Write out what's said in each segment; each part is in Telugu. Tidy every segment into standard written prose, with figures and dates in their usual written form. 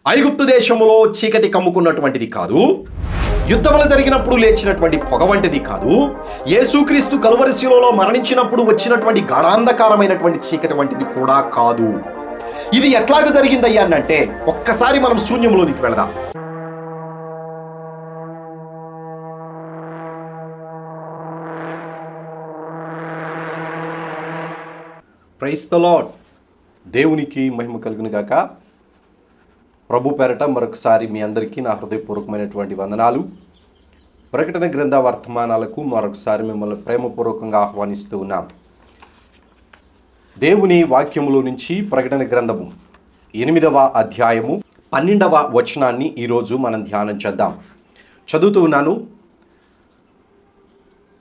ఐగుప్తు దేశంలో చీకటి కమ్ముకున్నటువంటిది కాదు, యుద్ధములు జరిగినప్పుడు లేచినటువంటి పొగ వంటిది కాదు, యేసుక్రీస్తు కలువరి శిలువలో మరణించినప్పుడు వచ్చినటువంటి గాఢాంధకారమైనటువంటి చీకటి వంటిది కూడా కాదు. ఇది ఎట్లాగ జరిగిందయ్యా అంటే ఒక్కసారి మనం శూన్యంలోనికి వెళదాం. Praise the Lord. దేవునికి మహిమ కలుగును గాక. ప్రభు పేరట మరొకసారి మీ అందరికీ నా హృదయపూర్వకమైనటువంటి వందనాలు. ప్రకటన గ్రంథ వర్తమానాలకు మరొకసారి మిమ్మల్ని ప్రేమపూర్వకంగా ఆహ్వానిస్తూ ఉన్నాం. దేవుని వాక్యములో నుంచి ప్రకటన గ్రంథము 8వ అధ్యాయము 12వ వచనాన్ని ఈరోజు మనం ధ్యానం చేద్దాం. చదువుతూ ఉన్నాను.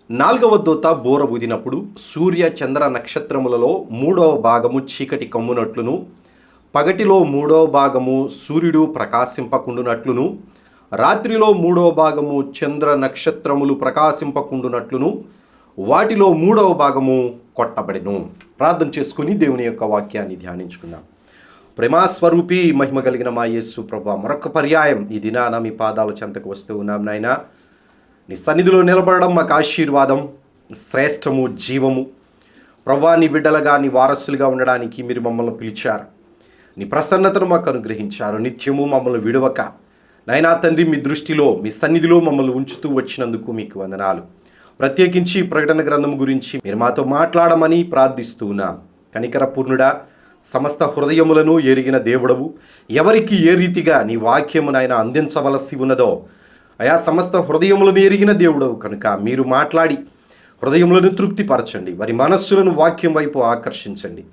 4వ దూత బూర ఊదినప్పుడు సూర్య చంద్ర నక్షత్రములలో 3వ భాగము చీకటి కమ్మునట్లును, పగటిలో 3వ భాగము సూర్యుడు ప్రకాశింపకుండునట్లును, రాత్రిలో 3వ భాగము చంద్ర నక్షత్రములు ప్రకాశింపకుండునట్లును, వాటిలో 3వ భాగము కొట్టబడెను. ప్రార్థన చేసుకుని దేవుని యొక్క వాక్యాన్ని ధ్యానించుకుందాం. ప్రేమాస్వరూపి మహిమ కలిగిన మా యేసు ప్రభువా, మరొక పర్యాయం ఈ దినాన మీ పాదాల చెంతకు వస్తూ ఉన్నాం నాయనా. నీ సన్నిధిలో నిలబడడం మాకు ఆశీర్వాదం, శ్రేష్టము, జీవము. ప్రభువా, నీ బిడ్డలుగా నీ వారసులుగా ఉండడానికి మీరు మమ్మల్ని పిలిచారు. నీ ప్రసన్నతను మాకు అనుగ్రహించారు. నిత్యము మమ్మల్ని విడవక నాయనా తండ్రి మీ దృష్టిలో మీ సన్నిధిలో మమ్మల్ని ఉంచుతూ వచ్చినందుకు మీకు వందనాలు. ప్రత్యేకించి ప్రకటన గ్రంథం గురించి మీరు మాతో మాట్లాడమని ప్రార్థిస్తూ ఉన్నాం. కనికర పూర్ణుడా, సమస్త హృదయములను ఎరిగిన దేవుడవు, ఎవరికి ఏ రీతిగా నీ వాక్యము నాయన అందించవలసి ఉన్నదో అయా సమస్త హృదయములను ఎరిగిన దేవుడవు కనుక మీరు మాట్లాడి హృదయములను తృప్తిపరచండి, వారి మనస్సులను వాక్యం వైపు ఆకర్షించండి.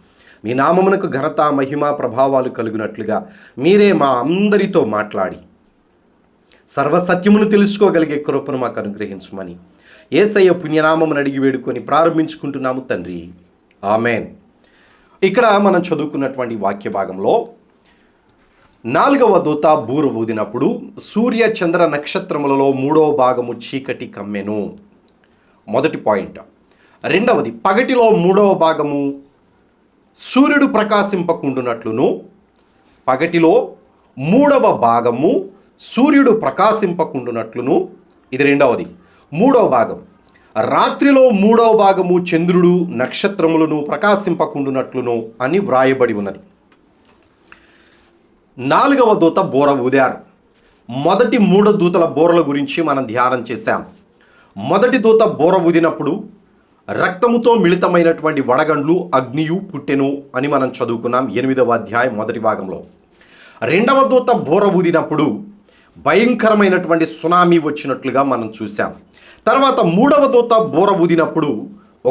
మీ నామమునకు ఘనత, మహిమ, ప్రభావాలు కలుగునట్లుగా మీరే మా అందరితో మాట్లాడి సర్వసత్యమును తెలుసుకోగలిగే కృపను మాకు అనుగ్రహించమని యేసయ్య పుణ్యనామమును అడిగి వేడుకొని ప్రారంభించుకుంటున్నాము తండ్రి, ఆమెన్. ఇక్కడ మనం చదువుకున్నటువంటి వాక్య భాగంలో 4వ దూత బూర ఊదినప్పుడు సూర్య చంద్ర నక్షత్రములలో 3వ భాగము చీకటి కమ్మెను. మొదటి పాయింట్. రెండవది, పగటిలో 3వ భాగము సూర్యుడు ప్రకాశింపకుండునట్లును, పగటిలో 3వ భాగము సూర్యుడు ప్రకాశింపకుండునట్లును. ఇది రెండవది. 3వ భాగం, రాత్రిలో 3వ భాగము చంద్రుడు నక్షత్రములను ప్రకాశింపకుండునట్లును అని వ్రాయబడి ఉన్నది. 4వ దూత బూర ఊదారు. మొదటి 3 దూతల బూరల గురించి మనం ధ్యానం చేశాం. మొదటి దూత బూర ఊదినప్పుడు రక్తముతో మిళితమైనటువంటి వడగండ్లు, అగ్నియు పుట్టెను అని మనం చదువుకున్నాం 8వ అధ్యాయం మొదటి భాగంలో. రెండవ దూత బూర ఊదినప్పుడు భయంకరమైనటువంటి సునామీ వచ్చినట్లుగా మనం చూసాం. తర్వాత 3వ దూత బూర ఊదినప్పుడు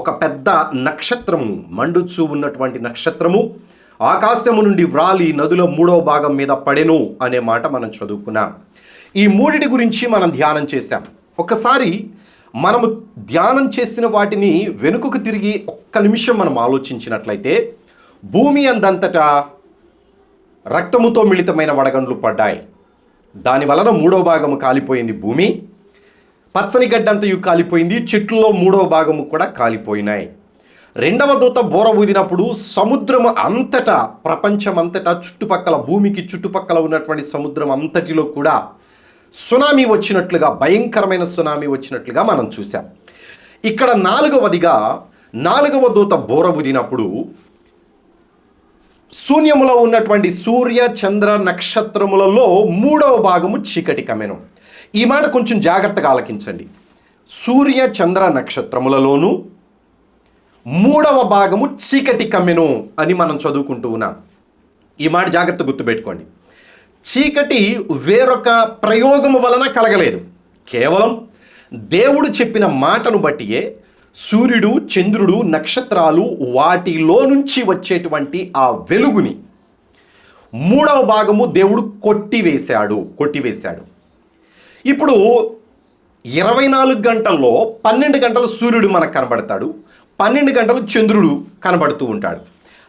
ఒక పెద్ద నక్షత్రము, మండుచూ ఉన్నటువంటి నక్షత్రము ఆకాశము నుండి వ్రాలి నదుల 3వ భాగం మీద పడెను అనే మాట మనం చదువుకున్నాం. ఈ మూడిటి గురించి మనం ధ్యానం చేశాం. ఒకసారి మనము ధ్యానం చేసిన వాటిని వెనుకకు తిరిగి ఒక్క నిమిషం మనం ఆలోచించినట్లయితే, భూమి అందంతటా రక్తముతో మిళితమైన వడగండ్లు పడ్డాయి. దాని వలన 3వ భాగము కాలిపోయింది. భూమి పచ్చని గడ్డంతయు కాలిపోయింది. చెట్లలో 3వ భాగము కూడా కాలిపోయినాయి. రెండవ దూత బూర ఊదినప్పుడు సముద్రము అంతటా, ప్రపంచమంతటా, చుట్టుపక్కల, భూమికి చుట్టుపక్కల ఉన్నటువంటి సముద్రం అంతటిలో కూడా సునామీ వచ్చినట్లుగా, భయంకరమైన సునామీ వచ్చినట్లుగా మనం చూసాం. ఇక్కడ 4వదిగా 4వ దూత బూర ఊదినప్పుడు శూన్యములో ఉన్నటువంటి సూర్య చంద్ర నక్షత్రములలో 3వ భాగము చీకటి కమ్మెను. ఈ మాట కొంచెం జాగ్రత్తగా ఆలకించండి. సూర్య చంద్ర నక్షత్రములలోనూ 3వ భాగము చీకటి కమ్మెను అని మనం చదువుకుంటూ ఉన్నాం. ఈ మాట జాగ్రత్త గుర్తుపెట్టుకోండి. చీకటి వేరొక ప్రయోగము వలన కలగలేదు. కేవలం దేవుడు చెప్పిన మాటను బట్టియే సూర్యుడు, చంద్రుడు, నక్షత్రాలు, వాటిలో నుంచి వచ్చేటువంటి ఆ వెలుగుని 3వ భాగము దేవుడు కొట్టివేశాడు. ఇప్పుడు 24 గంటల్లో 12 గంటలు సూర్యుడు మనకు కనబడతాడు, 12 గంటలు చంద్రుడు కనబడుతూ ఉంటాడు.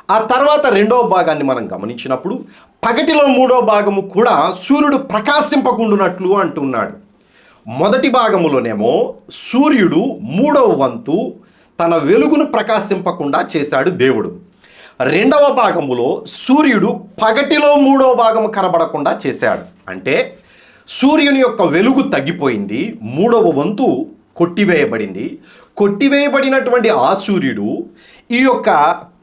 ఆ తర్వాత 2వ భాగాన్ని మనం గమనించినప్పుడు పగటిలో 3వ భాగము కూడా సూర్యుడు ప్రకాశింపకుండునట్లు అంటున్నాడు. మొదటి భాగములోనేమో సూర్యుడు 3వ వంతు తన వెలుగును ప్రకాశింపకుండా చేశాడు దేవుడు. రెండవ భాగములో సూర్యుడు పగటిలో మూడవ భాగము కనబడకుండా చేశాడు. అంటే సూర్యుని యొక్క వెలుగు తగ్గిపోయింది, మూడవ వంతు కొట్టివేయబడింది. కొట్టివేయబడినటువంటి ఆ సూర్యుడు ఈ యొక్క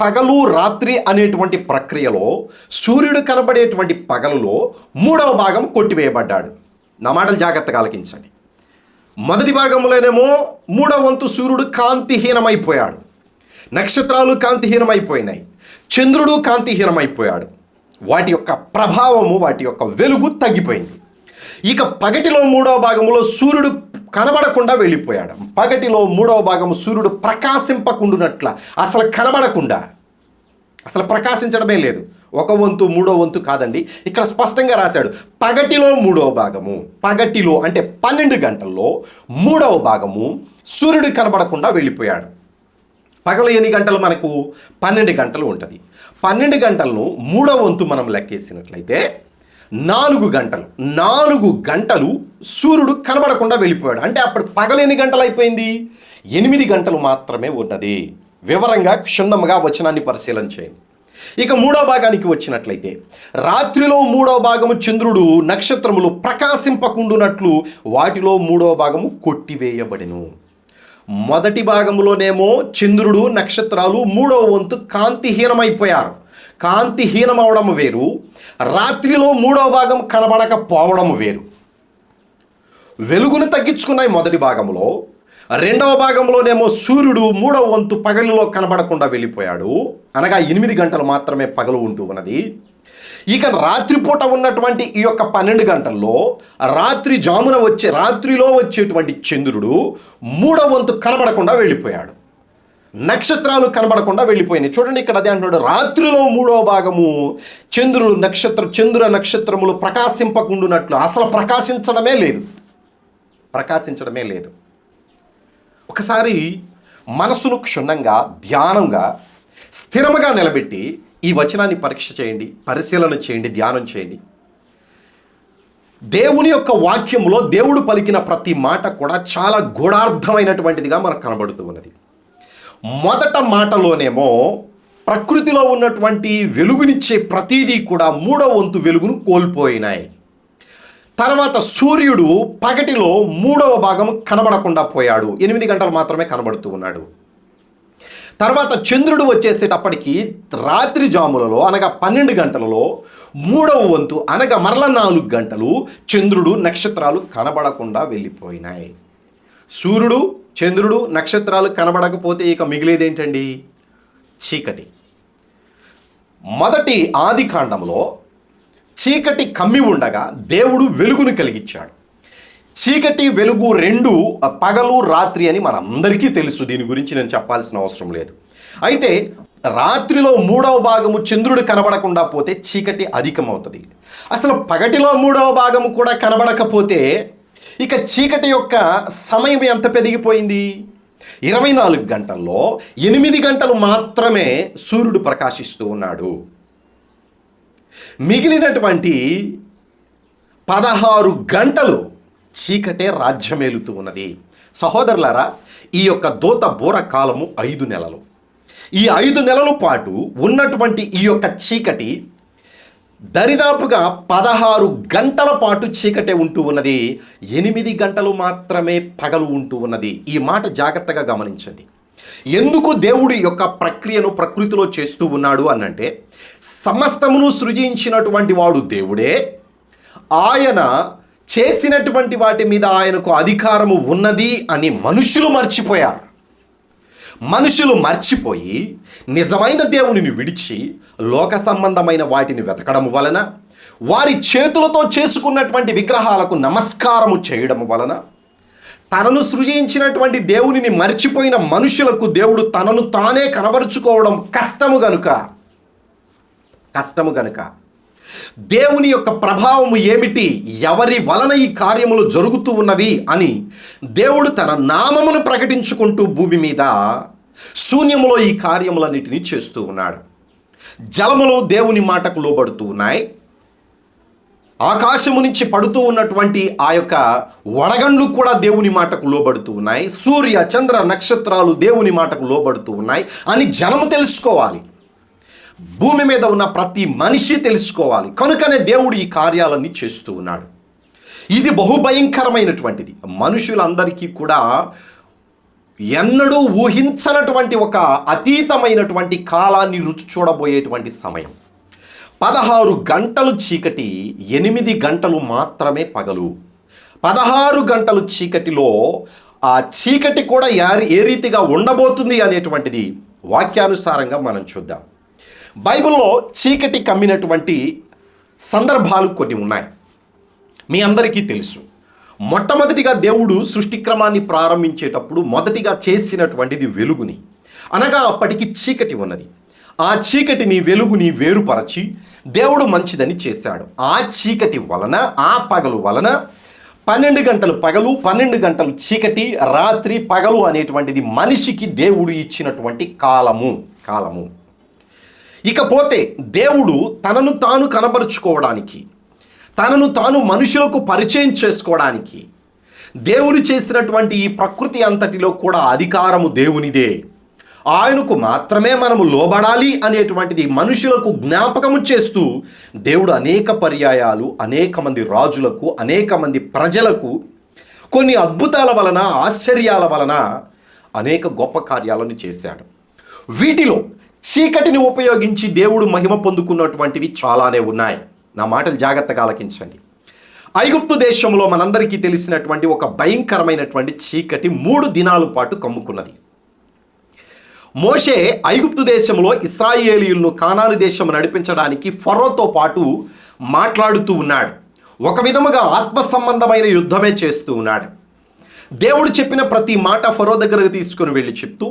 పగలు రాత్రి అనేటువంటి ప్రక్రియలో సూర్యుడు కనబడేటువంటి పగలులో మూడవ భాగం కొట్టివేయబడ్డాడు. నా మాటలు జాగ్రత్తగా ఆలకించండి. మొదటి భాగంలోనేమో మూడవ వంతు సూర్యుడు కాంతిహీనమైపోయాడు, నక్షత్రాలు కాంతిహీనమైపోయినాయి, చంద్రుడు కాంతిహీనమైపోయాడు, వాటి యొక్క ప్రభావము, వాటి యొక్క వెలుగు తగ్గిపోయింది. ఇక పగటిలో మూడవ భాగంలో సూర్యుడు కనబడకుండా వెళ్ళిపోయాడు. పగటిలో మూడవ భాగము సూర్యుడు ప్రకాశింపకుండునట్ల, అసలు కనబడకుండా, అసలు ప్రకాశించడమే లేదు. ఒక వంతు మూడో వంతు కాదండి, ఇక్కడ స్పష్టంగా రాశాడు పగటిలో మూడవ భాగము. పగటిలో అంటే 12 గంటల్లో మూడవ భాగము సూర్యుడు కనబడకుండా వెళ్ళిపోయాడు. పగలు ఎన్ని గంటలు? మనకు 12 గంటలు ఉంటుంది. 12 గంటలను మూడవ వంతు మనం లెక్కేసినట్లయితే 4 గంటలు. 4 గంటలు సూర్యుడు కనబడకుండా వెళ్ళిపోయాడు. అంటే అప్పుడు పగలు ఎన్ని గంటలు అయిపోయింది? 8 గంటలు మాత్రమే ఉన్నది. వివరంగా క్షుణ్ణంగా వచనాన్ని పరిశీలన చేయండి. ఇక మూడవ భాగానికి వచ్చినట్లయితే రాత్రిలో మూడవ భాగము చంద్రుడు నక్షత్రములు ప్రకాశింపకుండునట్లు వాటిలో మూడవ భాగము కొట్టివేయబడెను. మొదటి భాగంలోనేమో చంద్రుడు నక్షత్రాలు మూడవ వంతు కాంతిహీనమైపోయారు. కాంతిహీనమవడం వేరు, రాత్రిలో మూడవ భాగం కనబడకపోవడం వేరు. వెలుగును తగ్గించుకున్నాయి మొదటి భాగంలో. రెండవ భాగంలోనేమో సూర్యుడు మూడవ వంతు పగలిలో కనబడకుండా వెళ్ళిపోయాడు, అనగా 8 గంటలు మాత్రమే పగలు ఉంటూ ఉన్నది. ఇక రాత్రిపూట ఉన్నటువంటి ఈ యొక్క 12 గంటల్లో రాత్రిలో వచ్చేటువంటి చంద్రుడు మూడవ వంతు కనబడకుండా వెళ్ళిపోయాడు, నక్షత్రాలు కనబడకుండా వెళ్ళిపోయినాయి. చూడండి, ఇక్కడ అదే అంటున్నాడు, రాత్రిలో మూడవ భాగము చంద్ర నక్షత్రములు ప్రకాశింపకుండునట్లు, అసలు ప్రకాశించడమే లేదు. ఒకసారి మనసును క్షుణ్ణంగా ధ్యానంగా స్థిరముగా నిలబెట్టి ఈ వచనాన్ని పరీక్ష చేయండి, పరిశీలన చేయండి, ధ్యానం చేయండి. దేవుని యొక్క వాక్యంలో దేవుడు పలికిన ప్రతి మాట కూడా చాలా గూఢార్థమైనటువంటిదిగా మనకు కనబడుతూ ఉన్నది. మొదట మాటలోనేమో ప్రకృతిలో ఉన్నటువంటి వెలుగునిచ్చే ప్రతీదీ కూడా మూడవ వంతు వెలుగును కోల్పోయినాయి. తర్వాత సూర్యుడు పగటిలో మూడవ భాగం కనబడకుండా పోయాడు, 8 గంటలు మాత్రమే కనబడుతూ ఉన్నాడు. తర్వాత చంద్రుడు వచ్చేసేటప్పటికి రాత్రి జాములలో అనగా 12 గంటలలో మూడవ వంతు అనగా మరల 4 గంటలు చంద్రుడు నక్షత్రాలు కనబడకుండా వెళ్ళిపోయినాయి. సూర్యుడు చంద్రుడు నక్షత్రాలు కనబడకపోతే ఇక మిగిలేదేంటండి? చీకటి. మొదటి ఆది కాండంలో చీకటి కమ్మి ఉండగా దేవుడు వెలుగును కలిగించాడు. చీకటి వెలుగు రెండు పగలు రాత్రి అని మనందరికీ తెలుసు, దీని గురించి నేను చెప్పాల్సిన అవసరం లేదు. అయితే రాత్రిలో మూడవ భాగము చంద్రుడు కనబడకుండా పోతే చీకటి అధికమవుతుంది. అసలు పగటిలో మూడవ భాగము కూడా కనబడకపోతే ఇక చీకటి యొక్క సమయం ఎంత పెరిగిపోయింది? 24 గంటల్లో 8 గంటలు మాత్రమే సూర్యుడు ప్రకాశిస్తూ ఉన్నాడు. మిగిలినటువంటి 16 గంటలు చీకటే రాజ్యమేలుతూ ఉన్నది. సహోదరులారా, ఈ యొక్క దూత బోర కాలము 5 నెలలు. ఈ 5 నెలల పాటు ఉన్నటువంటి ఈ యొక్క చీకటి దరిదాపుగా 16 గంటల పాటు చీకటే ఉంటూ ఉన్నది. 8 గంటలు మాత్రమే పగలు ఉంటూ ఉన్నది. ఈ మాట జాగ్రత్తగా గమనించండి. ఎందుకు దేవుడి యొక్క ప్రక్రియను ప్రకృతిలో చేస్తూ ఉన్నాడు అనంటే, సమస్తమును సృజించినటువంటి వాడు దేవుడే. ఆయన చేసినటువంటి వాటి మీద ఆయనకు అధికారము ఉన్నది అని మనుషులు మర్చిపోయి నిజమైన దేవునిని విడిచి లోక సంబంధమైన వాటిని వెతకడం వలన, వారి చేతులతో చేసుకున్నటువంటి విగ్రహాలకు నమస్కారము చేయడం వలన, తనను సృజించినటువంటి దేవునిని మర్చిపోయిన మనుషులకు దేవుడు తనను తానే కనబరుచుకోవడం కష్టము గనుక దేవుని యొక్క ప్రభావము ఏమిటి, ఎవరి వలన ఈ కార్యములు జరుగుతూ ఉన్నవి అని దేవుడు తన నామమును ప్రకటించుకుంటూ భూమి మీద శూన్యములో ఈ కార్యములన్నిటినీ చేస్తూ ఉన్నాడు. జలములు దేవుని మాటకు లోబడుతూ ఉన్నాయి. ఆకాశము నుంచి పడుతూ ఉన్నటువంటి ఆ యొక్క వడగండ్లు కూడా దేవుని మాటకు లోబడుతూ ఉన్నాయి. సూర్య చంద్ర నక్షత్రాలు దేవుని మాటకు లోబడుతూ ఉన్నాయి అని జనము తెలుసుకోవాలి. భూమి మీద ఉన్న ప్రతి మనిషి తెలుసుకోవాలి. కనుకనే దేవుడు ఈ కార్యాలన్నీ చేస్తూ ఉన్నాడు. ఇది బహుభయంకరమైనటువంటిది. మనుషులందరికీ కూడా ఎన్నడూ ఊహించనటువంటి ఒక అతీతమైనటువంటి కాలాన్ని రుచి చూడబోయేటువంటి సమయం. 16 గంటలు చీకటి, 8 గంటలు మాత్రమే పగలు. 16 గంటలు చీకటిలో ఆ చీకటి కూడా ఏ రీతిగా ఉండబోతుంది అనేటువంటిది వాక్యానుసారంగా మనం చూద్దాం. బైబిల్లో చీకటి కమ్మినటువంటి సందర్భాలు కొన్ని ఉన్నాయి. మీ అందరికీ తెలుసు. మొట్టమొదటిగా దేవుడు సృష్టి క్రమాన్ని ప్రారంభించేటప్పుడు మొదటిగా చేసినటువంటిది వెలుగుని, అనగా అప్పటికి చీకటి ఉన్నది. ఆ చీకటిని వెలుగుని వేరుపరచి దేవుడు మంచిదని చేశాడు. ఆ చీకటి వలన, ఆ పగలు వలన 12 గంటలు పగలు, 12 గంటలు చీకటి, రాత్రి పగలు అనేటువంటిది మనిషికి దేవుడు ఇచ్చినటువంటి కాలము. ఇకపోతే దేవుడు తనను తాను కనబరుచుకోవడానికి, తనను తాను మనుషులకు పరిచయం చేసుకోవడానికి దేవుడు చేసినటువంటి ఈ ప్రకృతి అంతటిలో కూడా అధికారము దేవునిదే. ఆయనకు మాత్రమే మనము లోబడాలి అనేటువంటిది మనుషులకు జ్ఞాపకము చేస్తూ దేవుడు అనేక పర్యాయాలు అనేక మంది రాజులకు, అనేక మంది ప్రజలకు కొన్ని అద్భుతాల వలన, ఆశ్చర్యాల వలన అనేక గొప్ప కార్యాలను చేశాడు. వీటిలో చీకటిని ఉపయోగించి దేవుడు మహిమ పొందుకున్నటువంటివి చాలానే ఉన్నాయి. నా మాటలు జాగ్రత్తగా ఆలకించండి. ఐగుప్తు దేశంలో మనందరికీ తెలిసినటువంటి ఒక భయంకరమైనటువంటి చీకటి 3 దినాల పాటు కమ్ముకున్నది. మోషే ఐగుప్తు దేశంలో ఇశ్రాయేలీయులను కానాను దేశం నడిపించడానికి ఫరోతో పాటు మాట్లాడుతూ ఉన్నాడు. ఒక విధముగా ఆత్మ సంబంధమైన యుద్ధమే చేస్తూ ఉన్నాడు. దేవుడు చెప్పిన ప్రతి మాట ఫరో దగ్గరకు తీసుకుని వెళ్ళి చెప్తూ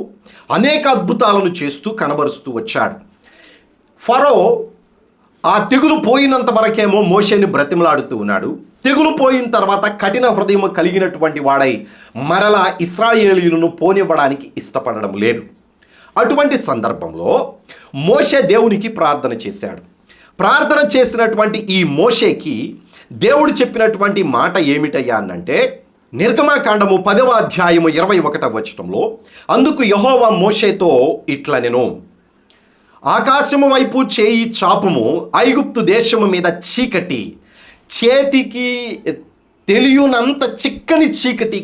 అనేక అద్భుతాలను చేస్తూ కనబరుస్తూ వచ్చాడు. ఫరో ఆ తెగులు పోయినంత వరకేమో మోషేని బ్రతిమలాడుతూ ఉన్నాడు. తెగులు పోయిన తర్వాత కఠిన హృదయం కలిగినటువంటి వాడై మరలా ఇశ్రాయేలీయులను పోనివ్వడానికి ఇష్టపడడం లేదు. అటువంటి సందర్భంలో మోషే దేవునికి ప్రార్థన చేశాడు. ప్రార్థన చేసినటువంటి ఈ మోషేకి దేవుడు చెప్పినటువంటి మాట ఏమిటయ్యా అనంటే, నిర్గమాకాండము 10వ అధ్యాయము 21వ వచనంలో, అందుకు యెహోవా మోషేతో ఇట్లనెను, ఆకాశము వైపు చేయి చాపుము, ఐగుప్తు దేశము మీద చీకటి, చేతికి తెలియనంత చిక్కని చీకటి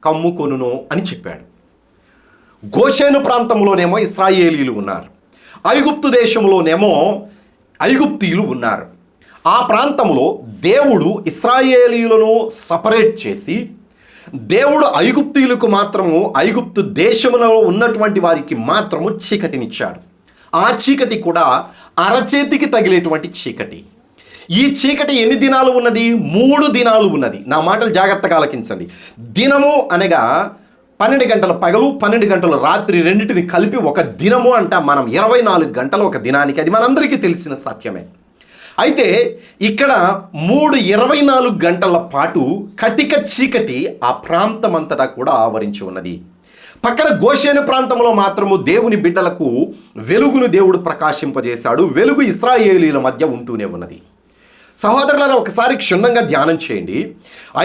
కమ్ముకొనును అని చెప్పాడు. గోషేను ప్రాంతంలోనేమో ఇశ్రాయేలీయులు ఉన్నారు, ఐగుప్తు దేశంలోనేమో ఐగుప్తీయులు ఉన్నారు. ఆ ప్రాంతంలో దేవుడు ఇశ్రాయేలీయులను సపరేట్ చేసి, దేవుడు ఐగుప్తీయులకు మాత్రము, ఐగుప్తు దేశంలో ఉన్నటువంటి వారికి మాత్రము చీకటినిచ్చాడు. ఆ చీకటి కూడా అరచేతికి తగిలేటువంటి చీకటి. ఈ చీకటి ఎన్ని దినాలు ఉన్నది? 3 దినాలు ఉన్నది. నా మాటలు జాగ్రత్తగా ఆలకించండి. దినము అనగా 12 గంటల పగలు, 12 గంటల రాత్రి, రెండింటిని కలిపి ఒక దినము అంట. మనం 24 గంటలు ఒక దినానికి, అది మనందరికీ తెలిసిన సత్యమే. అయితే ఇక్కడ 24 గంటల పాటు కటిక చీకటి ఆ ప్రాంతం అంతటా కూడా ఆవరించి ఉన్నది. పక్కన గోషేను ప్రాంతంలో మాత్రము దేవుని బిడ్డలకు వెలుగును దేవుడు ప్రకాశింపజేశాడు. వెలుగు ఇశ్రాయేలీయుల మధ్య ఉంటూనే ఉన్నది. సహోదరులారా, ఒకసారి క్షుణ్ణంగా ధ్యానం చేయండి.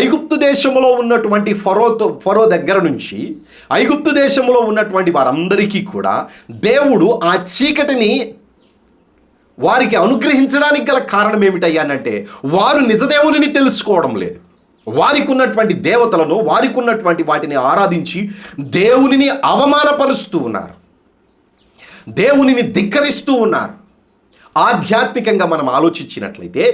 ఐగుప్తు దేశంలో ఉన్నటువంటి ఫరో దగ్గర నుంచి ఐగుప్తు దేశంలో ఉన్నటువంటి వారందరికీ కూడా దేవుడు ఆ చీకటిని వారికి అనుగ్రహించడానికి గల కారణం ఏమిటయ్యానంటే, వారు నిజదేవుని తెలుసుకోవడం లేదు. వారికి ఉన్నటువంటి దేవతలను, వారికి ఉన్నటువంటి వాటిని ఆరాధించి దేవునిని అవమానపరుస్తూ ఉన్నారు, దేవునిని ధిక్కరిస్తూ ఉన్నారు. ఆధ్యాత్మికంగా మనం ఆలోచించినట్లయితే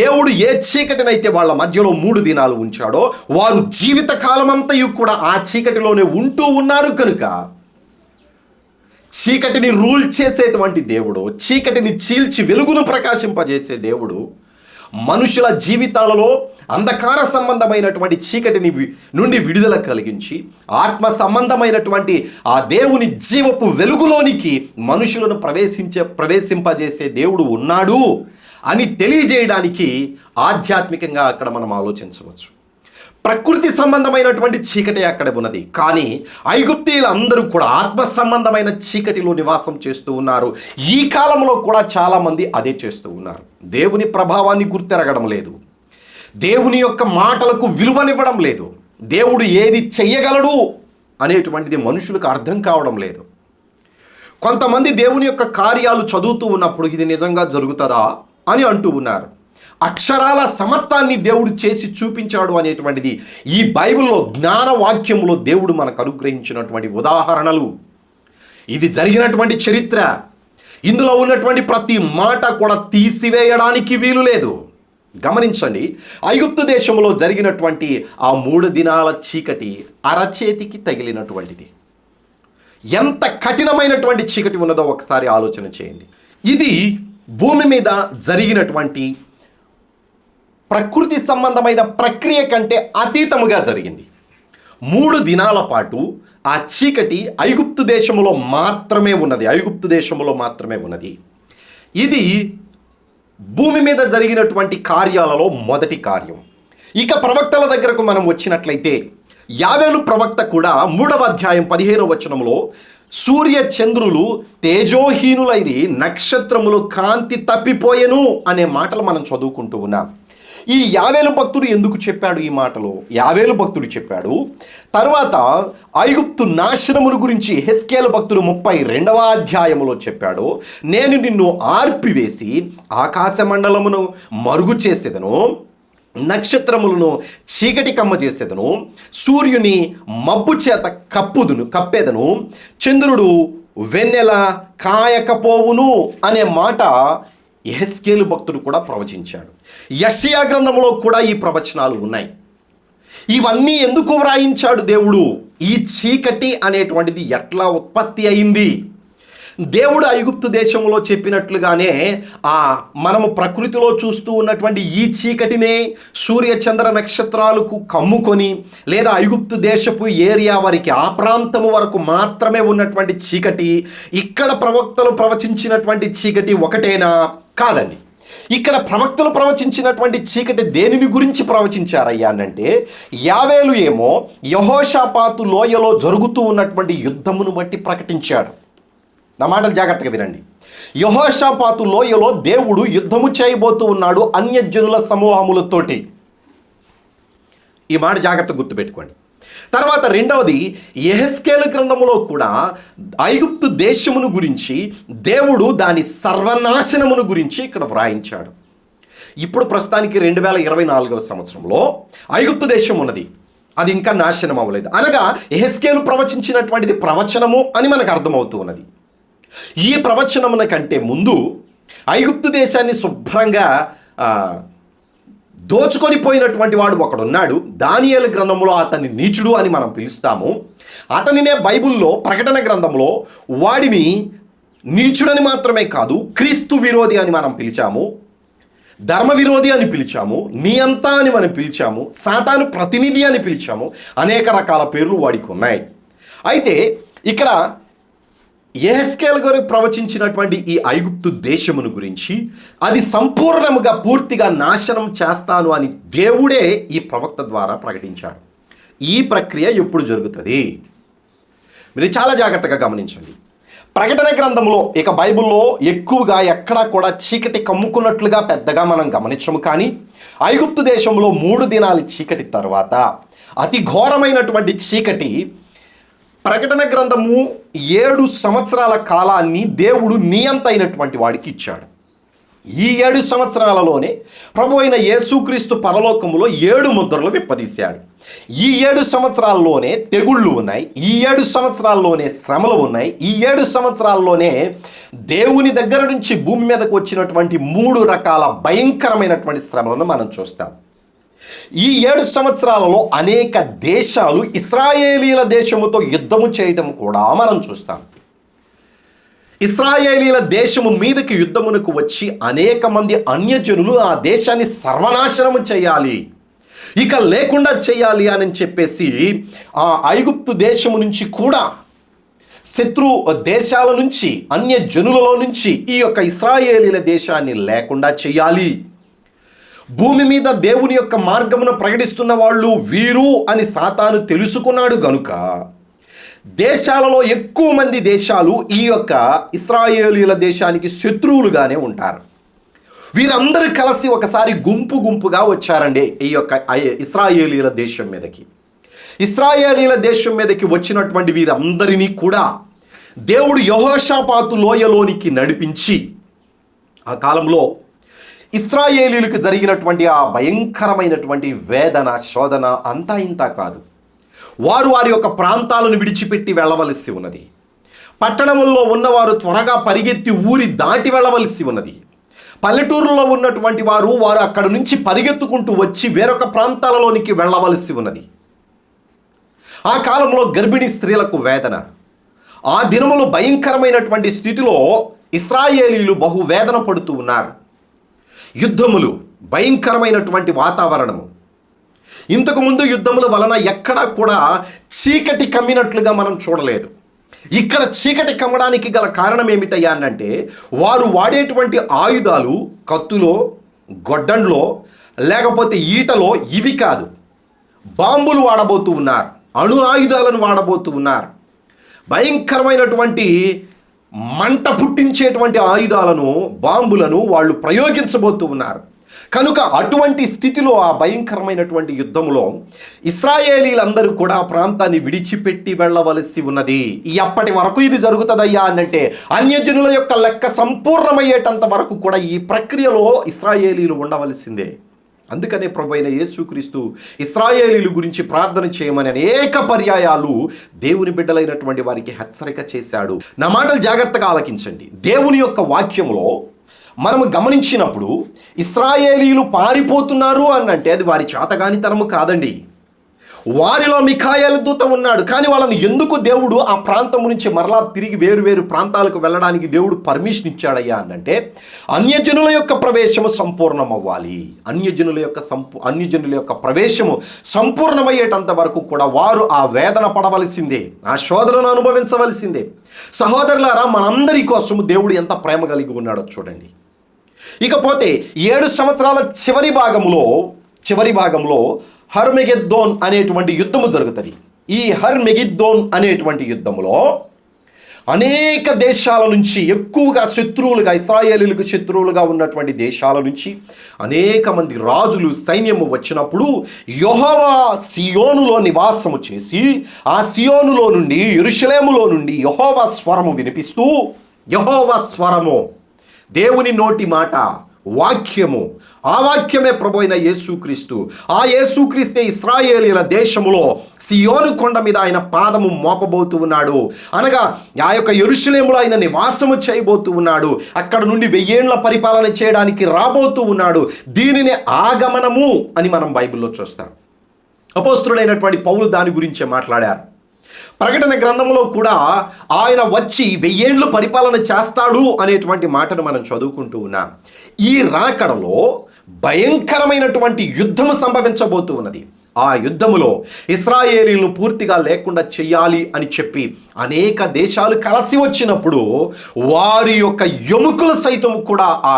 దేవుడు ఏ చీకటినైతే వాళ్ళ మధ్యలో 3 దినాలు ఉంచాడో, వారు జీవిత కాలమంతయు కూడా ఆ చీకటిలోనే ఉంటూ ఉన్నారు. కనుక చీకటిని రూల్ చేసేటువంటి దేవుడు, చీకటిని చీల్చి వెలుగును ప్రకాశింపజేసే దేవుడు మనుషుల జీవితాలలో అంధకార సంబంధమైనటువంటి చీకటిని నుండి విడుదల కలిగించి ఆత్మ సంబంధమైనటువంటి ఆ దేవుని జీవపు వెలుగులోనికి మనుషులను ప్రవేశింపజేసే దేవుడు ఉన్నాడు అని తెలియజేయడానికి ఆధ్యాత్మికంగా అక్కడ మనం ఆలోచించవచ్చు. ప్రకృతి సంబంధమైనటువంటి చీకటి అక్కడ ఉన్నది, కానీ ఐగుప్తీయులందరూ కూడా ఆత్మ సంబంధమైన చీకటిలో నివాసం చేస్తూ ఉన్నారు. ఈ కాలంలో కూడా చాలామంది అదే చేస్తూ ఉన్నారు. దేవుని ప్రభావాన్ని గుర్తెరగడం లేదు, దేవుని యొక్క మాటలకు విలువనివ్వడం లేదు, దేవుడు ఏది చెయ్యగలడు అనేటువంటిది మనుషులకు అర్థం కావడం లేదు. కొంతమంది దేవుని యొక్క కార్యాలు చదువుతూ ఉన్నప్పుడు ఇది నిజంగా జరుగుతుందా అని అంటూ ఉన్నారు. అక్షరాల సమస్తాన్ని దేవుడు చేసి చూపించాడు అనేటువంటిది ఈ బైబిల్లో జ్ఞానవాక్యంలో దేవుడు మనకు అనుగ్రహించినటువంటి ఉదాహరణలు. ఇది జరిగినటువంటి చరిత్ర. ఇందులో ఉన్నటువంటి ప్రతి మాట కూడా తీసివేయడానికి వీలు లేదు. గమనించండి, ఐగుప్తు దేశంలో జరిగినటువంటి ఆ 3 దినాల చీకటి అరచేతికి తగిలినటువంటిది. ఎంత కఠినమైనటువంటి చీకటి ఉన్నదో ఒకసారి ఆలోచన చేయండి. ఇది భూమి మీద జరిగినటువంటి ప్రకృతి సంబంధమైన ప్రక్రియ కంటే అతీతముగా జరిగింది. 3 దినాల పాటు ఆ చీకటి ఐగుప్తు దేశంలో మాత్రమే ఉన్నది. ఇది భూమి మీద జరిగినటువంటి కార్యాలలో మొదటి కార్యం. ఇక ప్రవక్తల దగ్గరకు మనం వచ్చినట్లయితే యావేలు ప్రవక్త కూడా 3వ అధ్యాయం 15వ వచనంలో సూర్య చంద్రులు తేజోహీనులైరి, నక్షత్రములు కాంతి తప్పిపోయెను అనే మాటలు మనం చదువుకుంటూ ఉన్నాం. ఈ యావేలు భక్తుడు ఎందుకు చెప్పాడు ఈ మాటలు? యావేలు భక్తుడు చెప్పాడు. తర్వాత ఐగుప్తు నాశనమును గురించి హెస్కేలు భక్తుడు 32వ అధ్యాయములో చెప్పాడు. నేను నిన్ను ఆర్పివేసి ఆకాశ మండలమును మరుగు చేసేదను, నక్షత్రములను చీకటి కమ్మ చేసేదను, సూర్యుని మబ్బు చేత కప్పేదను, చంద్రుడు వెన్నెల కాయకపోవును అనే మాట యెహెజ్కేలు భక్తుడు కూడా ప్రవచించాడు. యెషయా గ్రంథంలో కూడా ఈ ప్రవచనాలు ఉన్నాయి. ఇవన్నీ ఎందుకు వ్రాయించాడు దేవుడు? ఈ చీకటి అనేటువంటిది ఎట్లా ఉత్పత్తి అయింది? దేవుడు ఐగుప్తు దేశంలో చెప్పినట్లుగానే మనము ప్రకృతిలో చూస్తూ ఉన్నటువంటి ఈ చీకటినే సూర్య చంద్ర నక్షత్రాలకు కమ్ముకొని, లేదా ఐగుప్తు దేశపు ఏరియా వరకు ఆ ప్రాంతము వరకు మాత్రమే ఉన్నటువంటి చీకటి, ఇక్కడ ప్రవక్తలు ప్రవచించినటువంటి చీకటి ఒకటేనా? కాదండి. ఇక్కడ ప్రవక్తలు ప్రవచించినటువంటి చీకటి దేనిని గురించి ప్రవచించారయ్యా అనంటే, యావేలు ఏమో యెహోషాపాతు లోయలో జరుగుతూ ఉన్నటువంటి యుద్ధమును బట్టి ప్రకటించాడు. నా మాటలు జాగ్రత్తగా వినండి. యెహోషాపాతు లోయలో దేవుడు యుద్ధము చేయబోతూ ఉన్నాడు అన్యజనుల సమూహములతోటి. ఈ మాట జాగ్రత్త గుర్తుపెట్టుకోండి. తర్వాత రెండవది, యెహెజ్కేలు గ్రంథములో కూడా ఐగుప్తు దేశమును గురించి, దేవుడు దాని సర్వనాశనమును గురించి ఇక్కడ వ్రాయించాడు. ఇప్పుడు ప్రస్తుతానికి 2024వ సంవత్సరంలో ఐగుప్తు దేశం ఉన్నది, అది ఇంకా నాశనం అవ్వలేదు. అనగా యెహెజ్కేలు ప్రవచించినటువంటిది ప్రవచనము అని మనకు అర్థమవుతూ ఉన్నది. ఈ ప్రవచనమున కంటే ముందు ఐగుప్తు దేశాన్ని శుభ్రంగా దోచుకొని పోయినటువంటి వాడు ఒకడున్నాడు. దానియేలు గ్రంథంలో అతన్ని నీచుడు అని మనం పిలుస్తాము. అతనినే బైబిల్లో ప్రకటన గ్రంథంలో వాడిని నీచుడని మాత్రమే కాదు, క్రీస్తు విరోధి అని మనం పిలిచాము, ధర్మ విరోధి అని పిలిచాము, నియంత అని మనం పిలిచాము, సాతాను ప్రతినిధి అని పిలిచాము. అనేక రకాల పేర్లు వాడికి ఉన్నాయి. అయితే ఇక్కడ యెహెజ్కేలు గారు ప్రవచించినటువంటి ఈ ఐగుప్తు దేశమును గురించి, అది సంపూర్ణముగా పూర్తిగా నాశనం చేస్తాను అని దేవుడే ఈ ప్రవక్త ద్వారా ప్రకటించాడు. ఈ ప్రక్రియ ఎప్పుడు జరుగుతుంది? మీరు చాలా జాగ్రత్తగా గమనించండి. ప్రకటన గ్రంథంలో, ఇక బైబిల్లో ఎక్కువగా ఎక్కడా కూడా చీకటి కమ్ముకున్నట్లుగా పెద్దగా మనం గమనించము. కానీ ఐగుప్తు దేశంలో 3 దినాల చీకటి తర్వాత అతి ఘోరమైనటువంటి చీకటి, ప్రకటన గ్రంథము 7 సంవత్సరాల కాలాన్ని దేవుడు నియంత అయినటువంటి వాడికి ఇచ్చాడు. ఈ 7 సంవత్సరాలలోనే ప్రభు అయిన యేసుక్రీస్తు పరలోకములో 7 ముద్రలు విప్పదీశాడు. ఈ 7 సంవత్సరాల్లోనే తెగుళ్ళు ఉన్నాయి, ఈ 7 సంవత్సరాల్లోనే శ్రమలు ఉన్నాయి, ఈ 7 సంవత్సరాల్లోనే దేవుని దగ్గర నుంచి భూమి మీదకు వచ్చినటువంటి 3 రకాల భయంకరమైనటువంటి శ్రమలను మనం చూస్తాం. ఈ 7 సంవత్సరాలలో అనేక దేశాలు ఇశ్రాయేలీల దేశముతో యుద్ధము చేయటం కూడా మనం చూస్తాం. ఇశ్రాయేలీల దేశము మీదకి యుద్ధమునకు వచ్చి అనేక మంది అన్యజనులు ఆ దేశాన్ని సర్వనాశనము చేయాలి, ఇక లేకుండా చేయాలి అని చెప్పేసి ఆ ఐగుప్తు దేశము నుంచి కూడా, శత్రు దేశాల నుంచి, అన్యజనులలో నుంచి ఈ యొక్క ఇశ్రాయేలీల దేశాన్ని లేకుండా చేయాలి. భూమి మీద దేవుని యొక్క మార్గమును ప్రకటిస్తున్న వాళ్ళు వీరు అని సాతాను తెలుసుకున్నాడు గనుక దేశాలలో ఎక్కువ మంది దేశాలు ఈ యొక్క ఇశ్రాయేలీల దేశానికి శత్రువులుగానే ఉంటారు. వీరందరూ కలిసి ఒకసారి గుంపుగా వచ్చారండి ఈ యొక్క ఇశ్రాయేలీల దేశం మీదకి. ఇశ్రాయేలీల దేశం మీదకి వచ్చినటువంటి వీరందరినీ కూడా దేవుడు యెహోషాపాతు లోయలోనికి నడిపించి ఆ కాలంలో ఇశ్రాయేలీలకు జరిగినటువంటి ఆ భయంకరమైనటువంటి వేదన శోధన అంతా ఇంతా కాదు. వారి యొక్క ప్రాంతాలను విడిచిపెట్టి వెళ్ళవలసి ఉన్నది. పట్టణంలో ఉన్నవారు త్వరగా పరిగెత్తి ఊరి దాటి వెళ్ళవలసి ఉన్నది. పల్లెటూరులో ఉన్నటువంటి వారు అక్కడ నుంచి పరిగెత్తుకుంటూ వచ్చి వేరొక ప్రాంతాలలోనికి వెళ్ళవలసి ఉన్నది. ఆ కాలంలో గర్భిణీ స్త్రీలకు వేదన. ఆ దినములు భయంకరమైనటువంటి స్థితిలో ఇశ్రాయేలీలు బహు వేదన పడుతూ ఉన్నారు. యుద్ధములు, భయంకరమైనటువంటి వాతావరణము. ఇంతకుముందు యుద్ధముల వలన ఎక్కడా కూడా చీకటి కమ్మినట్లుగా మనం చూడలేదు. ఇక్కడ చీకటి కమ్మడానికి గల కారణం ఏమిటయ్యా అంటే వారు వాడేటువంటి ఆయుధాలు కత్తులో, గొడ్డంలో, లేకపోతే ఈటలో ఇవి కాదు. బాంబులు వాడబోతూ ఉన్నారు, అణు ఆయుధాలను వాడబోతూ ఉన్నారు. భయంకరమైనటువంటి మంట పుట్టించేటువంటి ఆయుధాలను, బాంబులను వాళ్ళు ప్రయోగించబోతూ ఉన్నారు. కనుక అటువంటి స్థితిలో ఆ భయంకరమైనటువంటి యుద్ధంలో ఇశ్రాయేలీలందరూ కూడా ఆ ప్రాంతాన్ని విడిచిపెట్టి వెళ్ళవలసి ఉన్నది. ఎప్పటి వరకు ఇది జరుగుతుందయ్యా అనంటే అన్యజనుల యొక్క లెక్క సంపూర్ణమయ్యేటంత వరకు కూడా ఈ ప్రక్రియలో ఇశ్రాయేలీలు ఉండవలసిందే. అందుకనే ప్రభువైన యేసుక్రీస్తు ఇశ్రాయేలీల గురించి ప్రార్థన చేయమని అనేక పర్యాయాలు దేవుని బిడ్డలైనటువంటి వారికి హెచ్చరిక చేశాడు. నా మాటలు జాగ్రత్తగా ఆలకించండి. దేవుని యొక్క వాక్యములో మనము గమనించినప్పుడు ఇశ్రాయేలీలు పారిపోతున్నారు అనంటే అది వారి చేతగానితనము కాదండి. వారిలో మిఖాయేలు దూత ఉన్నాడు. కానీ వాళ్ళని ఎందుకు దేవుడు ఆ ప్రాంతం నుంచి మరలా తిరిగి వేరు ప్రాంతాలకు వెళ్ళడానికి దేవుడు పర్మిషన్ ఇచ్చాడయ్యా అనంటే అన్యజనుల యొక్క ప్రవేశము సంపూర్ణం అవ్వాలి. అన్యజనుల యొక్క ప్రవేశము సంపూర్ణమయ్యేటంత వరకు కూడా వారు ఆ వేదన పడవలసిందే, ఆ శోధనను అనుభవించవలసిందే. సహోదరులారా, మనందరి కోసము దేవుడు ఎంత ప్రేమ కలిగి ఉన్నాడో చూడండి. ఇకపోతే 7 సంవత్సరాల చివరి భాగంలో హర్మెగిద్దోన్ అనేటువంటి యుద్ధము జరుగుతుంది. ఈ హర్మెగిద్దోన్ అనేటువంటి యుద్ధములో అనేక దేశాల నుంచి, ఎక్కువగా శత్రువులుగా, ఇశ్రాయేలీలకు శత్రువులుగా ఉన్నటువంటి దేశాల నుంచి అనేక మంది రాజులు, సైన్యము వచ్చినప్పుడు యెహోవా సియోనులో నివాసము చేసి ఆ సియోనులో నుండి, యెరూషలేములో నుండి యెహోవా స్వరము వినిపిస్తూ, యెహోవా స్వరము దేవుని నోటి మాట, వాక్యము, ఆ వాక్యమే ప్రభువైన యేసుక్రీస్తు. ఆ యేసుక్రీస్తే ఇశ్రాయేలీల దేశములో సియోను కొండ మీద ఆయన పాదము మోపబోతూ ఉన్నాడు. అనగా ఆ యొక్క యెరూషలేములో ఆయన నివాసము చేయబోతూ ఉన్నాడు. అక్కడ నుండి 1000 ఏళ్ల పరిపాలన చేయడానికి రాబోతూ ఉన్నాడు. దీనిని ఆగమనము అని మనం బైబిల్లో చూస్తాం. అపోస్తలుడైనటువంటి పౌలు దాని గురించే మాట్లాడారు. ప్రకటన గ్రంథంలో కూడా ఆయన వచ్చి 1000 ఏళ్ళు పరిపాలన చేస్తాడు అనేటువంటి మాటను మనం చదువుకుంటూ ఉన్నాం. ఈ రాకడలో భయంకరమైనటువంటి యుద్ధము సంభవించబోతూ ఉన్నది. ఆ యుద్ధములో ఇశ్రాయేలీలను పూర్తిగా లేకుండా చెయ్యాలి అని చెప్పి అనేక దేశాలు కలిసి వచ్చినప్పుడు వారి యొక్క ఎముకలు సైతం కూడా ఆ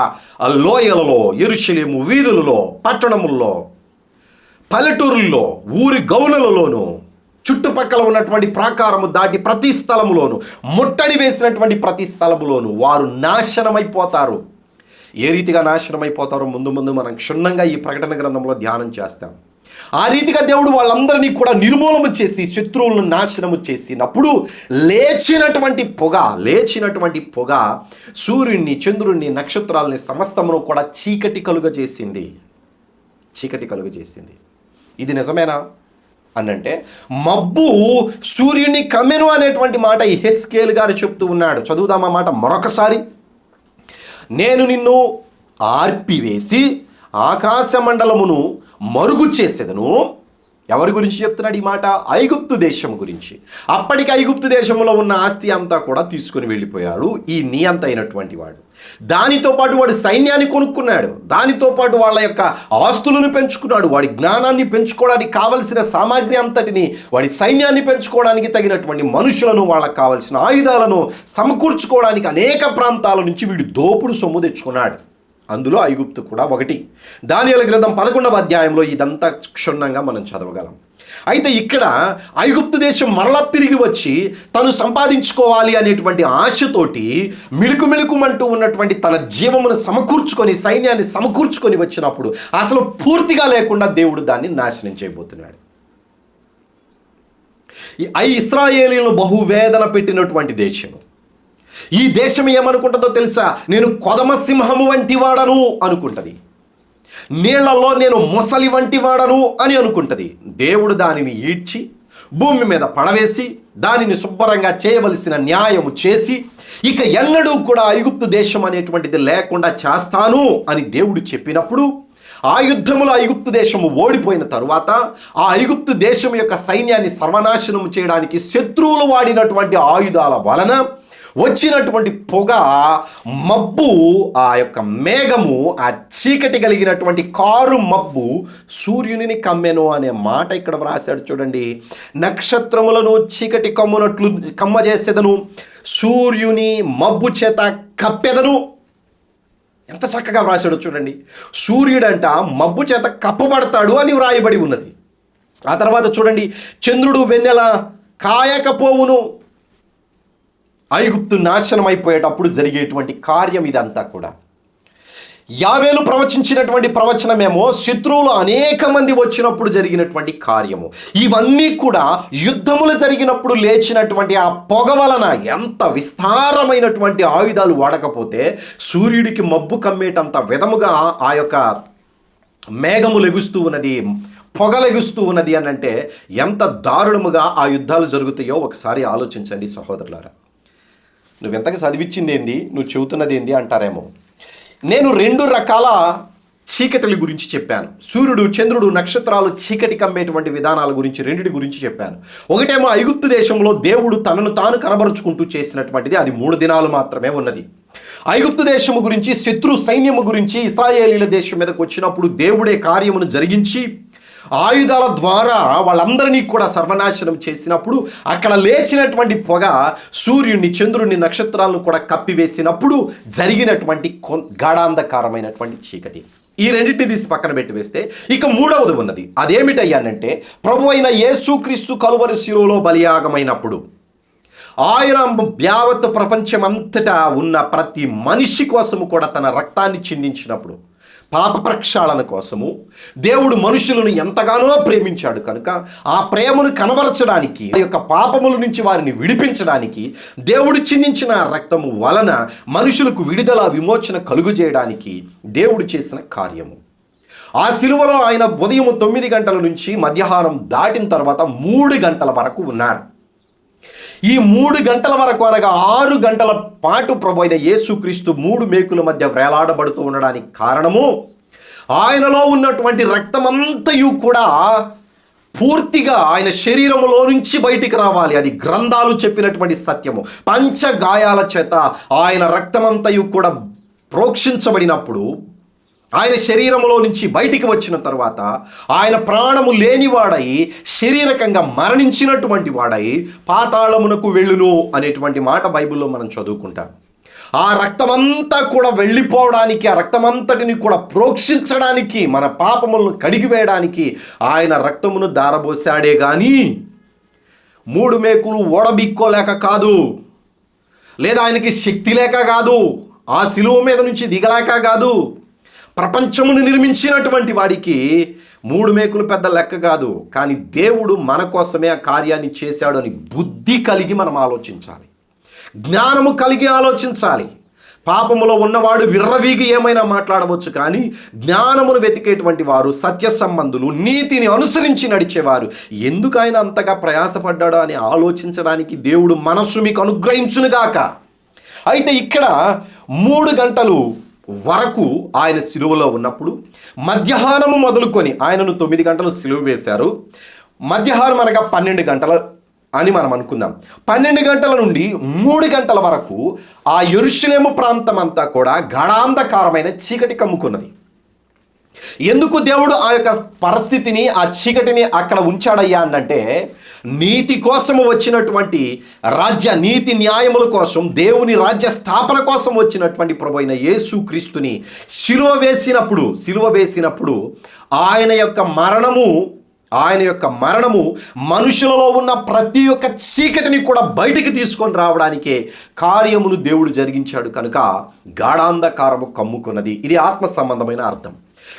లోయలలో, యెరూషలేము వీధులలో, పట్టణముల్లో, పల్లెటూరుల్లో, ఊరి గౌనులలోనూ, చుట్టుపక్కల ఉన్నటువంటి ప్రాకారము దాటి ప్రతి స్థలములోను, ముట్టడి వేసినటువంటి ప్రతి స్థలములోను వారు నాశనమైపోతారు. ఏ రీతిగా నాశనమైపోతారో ముందు మనం క్షుణ్ణంగా ఈ ప్రకటన గ్రంథంలో ధ్యానం చేస్తాం. ఆ రీతిగా దేవుడు వాళ్ళందరినీ కూడా నిర్మూలన చేసి శత్రువులను నాశనము చేసినప్పుడు లేచినటువంటి పొగ సూర్యుడిని, చంద్రుడిని, నక్షత్రాలని సమస్తమును కూడా చీకటి కలుగజేసింది. ఇది నిజమేనా అనంటే మబ్బు సూర్యుని కమ్మెను అనేటువంటి మాట యెహెజ్కేలు గారు చెప్తూ ఉన్నాడు. చదువుదాం ఆ మాట మరొకసారి. నేను నిన్ను ఆర్పివేసి ఆకాశ మండలమును మరుగు చేసేదను. ఎవరి గురించి చెప్తున్నాడు ఈ మాట? ఐగుప్తు దేశం గురించి. అప్పటికి ఐగుప్తు దేశంలో ఉన్న ఆస్తి అంతా కూడా తీసుకుని వెళ్ళిపోయాడు ఈ నియంత అయినటువంటి వాడు. దానితో పాటు వాడు సైన్యాన్ని కొనుక్కున్నాడు. దానితో పాటు వాళ్ళ యొక్క ఆస్తులను పెంచుకున్నాడు. వాడి జ్ఞానాన్ని పెంచుకోవడానికి కావలసిన సామాగ్రి అంతటిని, వాడి సైన్యాన్ని పెంచుకోవడానికి తగినటువంటి మనుషులను, వాళ్ళకి కావలసిన ఆయుధాలను సమకూర్చుకోవడానికి అనేక ప్రాంతాల నుంచి వీడు దోపుడు సొమ్ము తెచ్చుకున్నాడు. అందులో ఐగుప్తు కూడా ఒకటి. దానియేలు గ్రంథం 11వ అధ్యాయంలో ఇదంతా క్షుణ్ణంగా మనం చదవగలం. అయితే ఇక్కడ ఐగుప్తు దేశం మరలా తిరిగి వచ్చి తను సంపాదించుకోవాలి అనేటువంటి ఆశతోటి మిళుకుమంటూ ఉన్నటువంటి తన జీవమును సమకూర్చుకొని, సైన్యాన్ని సమకూర్చుకొని వచ్చినప్పుడు అసలు పూర్తిగా లేకుండా దేవుడు దాన్ని నాశనం చేయబోతున్నాడు. ఈ ఇశ్రాయేలీలను బహువేదన పెట్టినటువంటి దేశము, ఈ దేశం ఏమనుకుంటుందో తెలుసా? నేను కొదమ సింహము వంటి వాడను అనుకుంటుంది. నీళ్లలో నేను మొసలి వంటి వాడను అని అనుకుంటుంది. దేవుడు దానిని ఈడ్చి భూమి మీద పడవేసి దానిని శుభ్రంగా చేయవలసిన న్యాయము చేసి ఇక ఎన్నడూ కూడా ఐగుప్తు దేశం అనేటువంటిది లేకుండా చేస్తాను అని దేవుడు చెప్పినప్పుడు ఆ యుద్ధములో ఐగుప్తు దేశము ఓడిపోయిన తరువాత ఆ ఐగుప్తు దేశం యొక్క సైన్యాన్ని సర్వనాశనం చేయడానికి శత్రువులు వాడినటువంటి ఆయుధాల వలన వచ్చినటువంటి పొగ, మబ్బు, ఆ యొక్క మేఘము, ఆ చీకటి కలిగినటువంటి కారు మబ్బు సూర్యునిని కమ్మెను అనే మాట ఇక్కడ వ్రాశాడు చూడండి. నక్షత్రములను చీకటి కమ్మునట్లు కమ్మజేసేదను, సూర్యుని మబ్బు చేత కప్పెదను. ఎంత చక్కగా వ్రాశాడు చూడండి. సూర్యుడంట మబ్బు చేత కప్పబడతాడు అని వ్రాయబడి ఉన్నది. ఆ తర్వాత చూడండి, చంద్రుడు వెన్నెల కాయకపోవును. ఐగుప్తు నాశనం అయిపోయేటప్పుడు జరిగేటువంటి కార్యం ఇదంతా కూడా. యావేలు ప్రవచించినటువంటి ప్రవచనమేమో శత్రువులు అనేక మంది వచ్చినప్పుడు జరిగినటువంటి కార్యము. ఇవన్నీ కూడా యుద్ధములు జరిగినప్పుడు లేచినటువంటి ఆ పొగ వలన ఎంత విస్తారమైనటువంటి ఆయుధాలు వాడకపోతే సూర్యుడికి మబ్బు కమ్మేటంత విధముగా ఆ యొక్క మేఘము లెగుస్తూ ఉన్నది, పొగలెగుస్తూ ఉన్నది అని అంటే ఎంత దారుణముగా ఆ యుద్ధాలు జరుగుతాయో ఒకసారి ఆలోచించండి సహోదరులారా. నువ్వు ఎంతగా చదివించింది ఏంది, నువ్వు చెబుతున్నది ఏంది అంటారేమో. నేను 2 రకాల చీకటిల గురించి చెప్పాను. సూర్యుడు, చంద్రుడు, నక్షత్రాలు చీకటి కమ్మేటువంటి విధానాల గురించి 2 గురించి చెప్పాను. ఒకటేమో ఐగుప్తు దేశంలో దేవుడు తనను తాను కనబరుచుకుంటూ చేసినటువంటిది, అది 3 దినాలు మాత్రమే ఉన్నది. ఐగుప్తు దేశము గురించి, శత్రు సైన్యము గురించి ఇశ్రాయేలీల దేశం మీదకు వచ్చినప్పుడు దేవుడే కార్యమును జరిగించి ఆయుధాల ద్వారా వాళ్ళందరినీ కూడా సర్వనాశనం చేసినప్పుడు అక్కడ లేచినటువంటి పొగ సూర్యుడిని, చంద్రుడిని, నక్షత్రాలను కూడా కప్పివేసినప్పుడు జరిగినటువంటి గాఢాంధకారమైనటువంటి చీకటి. ఈ రెండింటిని తీసి పక్కన పెట్టి వేస్తే ఇక 3వది ఉన్నది. అదేమిటయ్యానంటే ప్రభువైన యేసుక్రీస్తు కలువరి శిలువలో బలియాగమైనప్పుడు ఆయన యావత్ ప్రపంచమంతటా ఉన్న ప్రతి మనిషి కోసము కూడా తన రక్తాన్ని చిందించినప్పుడు పాప ప్రక్షాళన కోసము దేవుడు మనుషులను ఎంతగానో ప్రేమించాడు కనుక ఆ ప్రేమను కనబరచడానికి, ఆ యొక్క పాపముల నుంచి వారిని విడిపించడానికి దేవుడు చిందించిన రక్తము వలన మనుషులకు విడుదల, విమోచన కలుగు చేయడానికి దేవుడు చేసిన కార్యము. ఆ శిలువలో ఆయన ఉదయం 9 గంటల నుంచి మధ్యాహ్నం దాటిన తర్వాత 3 గంటల వరకు ఉన్నారు. ఈ 3 గంటల వరకు అనగా 6 గంటల పాటు ప్రభు అయిన యేసుక్రీస్తు 3 మేకుల మధ్య వేలాడబడుతూ ఉండడానికి కారణము ఆయనలో ఉన్నటువంటి రక్తమంతయు కూడా పూర్తిగా ఆయన శరీరములో నుంచి బయటికి రావాలి. అది గ్రంథాలు చెప్పినటువంటి సత్యము. పంచగాయాల చేత ఆయన రక్తమంతయు కూడా ప్రోక్షించబడినప్పుడు ఆయన శరీరంలో నుంచి బయటికి వచ్చిన తర్వాత ఆయన ప్రాణము లేనివాడై శరీరకంగా మరణించినటువంటి వాడై పాతాళమునకు వెళ్ళును అనేటువంటి మాట బైబిల్లో మనం చదువుకుంటాం. ఆ రక్తమంతా కూడా వెళ్ళిపోవడానికి, ఆ రక్తమంతటిని కూడా ప్రోక్షించడానికి, మన పాపములను కడిగివేయడానికి ఆయన రక్తమును దారబోసాడే కానీ 3 మేకులు ఓడబిక్కోలేక కాదు, లేదా ఆయనకి శక్తి లేక కాదు, ఆ శిలువ మీద నుంచి దిగలేక కాదు. ప్రపంచమును నిర్మించినటువంటి వాడికి 3 మేకులు పెద్ద లెక్క కాదు. కానీ దేవుడు మన కోసమే ఆ కార్యాన్ని చేశాడు అని బుద్ధి కలిగి మనం ఆలోచించాలి, జ్ఞానము కలిగి ఆలోచించాలి. పాపములో ఉన్నవాడు విర్రవీగి ఏమైనా మాట్లాడవచ్చు, కానీ జ్ఞానమును వెతికేటువంటి వారు, సత్య సంబంధులు, నీతిని అనుసరించి నడిచేవారు ఎందుకు ఆయన అంతగా ప్రయాసపడ్డాడో అని ఆలోచించడానికి దేవుడు మనస్సు మీకు అనుగ్రహించునుగాక. అయితే ఇక్కడ 3 గంటలు వరకు ఆయన సిలువలో ఉన్నప్పుడు మధ్యాహ్నము మొదలుకొని ఆయనను 9 గంటలు సిలువ వేశారు. మధ్యాహ్నం అనగా 12 గంటల అని మనం అనుకుందాం. 12 గంటల నుండి 3 గంటల వరకు ఆ యెరూషలేము ప్రాంతం అంతా కూడా గాఢాంధకారమైన చీకటి కమ్ముకున్నది. ఎందుకు దేవుడు ఆ యొక్క పరిస్థితిని, ఆ చీకటిని అక్కడ ఉంచాడయ్యా అంటే నీతి కోసము వచ్చినటువంటి నీతి న్యాయముల కోసం, దేవుని రాజ్య స్థాపన కోసం వచ్చినటువంటి ప్రభువైన యేసుక్రీస్తుని సిలువ వేసినప్పుడు ఆయన యొక్క మరణము మనుషులలో ఉన్న ప్రతి ఒక్క చీకటిని కూడా బయటికి తీసుకొని రావడానికే కార్యమును దేవుడు జరిగించాడు కనుక గాఢాంధకారము కమ్ముకున్నది. ఇది ఆత్మ సంబంధమైన అర్థం.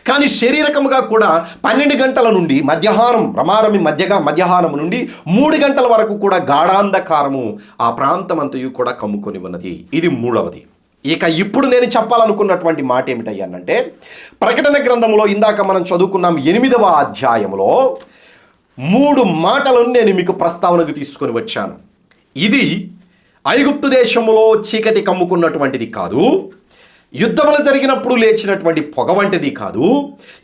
కానీ శారీరకముగా కూడా 12 గంటల నుండి మధ్యాహ్నం నుండి 3 గంటల వరకు కూడా గాఢాంధకారము ఆ ప్రాంతమంతయు కూడా కమ్ముకొని ఉన్నది. ఇది మూడవది. ఇక ఇప్పుడు నేను చెప్పాలనుకున్నటువంటి మాట ఏమిటయ్యానంటే, ప్రకటన గ్రంథంలో ఇందాక మనం చదువుకున్నాం 8వ అధ్యాయంలో 3 మాటలను నేను మీకు ప్రస్తావనకు తీసుకొని వచ్చాను. ఇది ఐగుప్తు దేశంలో చీకటి కమ్ముకున్నటువంటిది కాదు, యుద్ధములు జరిగినప్పుడు లేచినటువంటి పొగ వంటిది కాదు,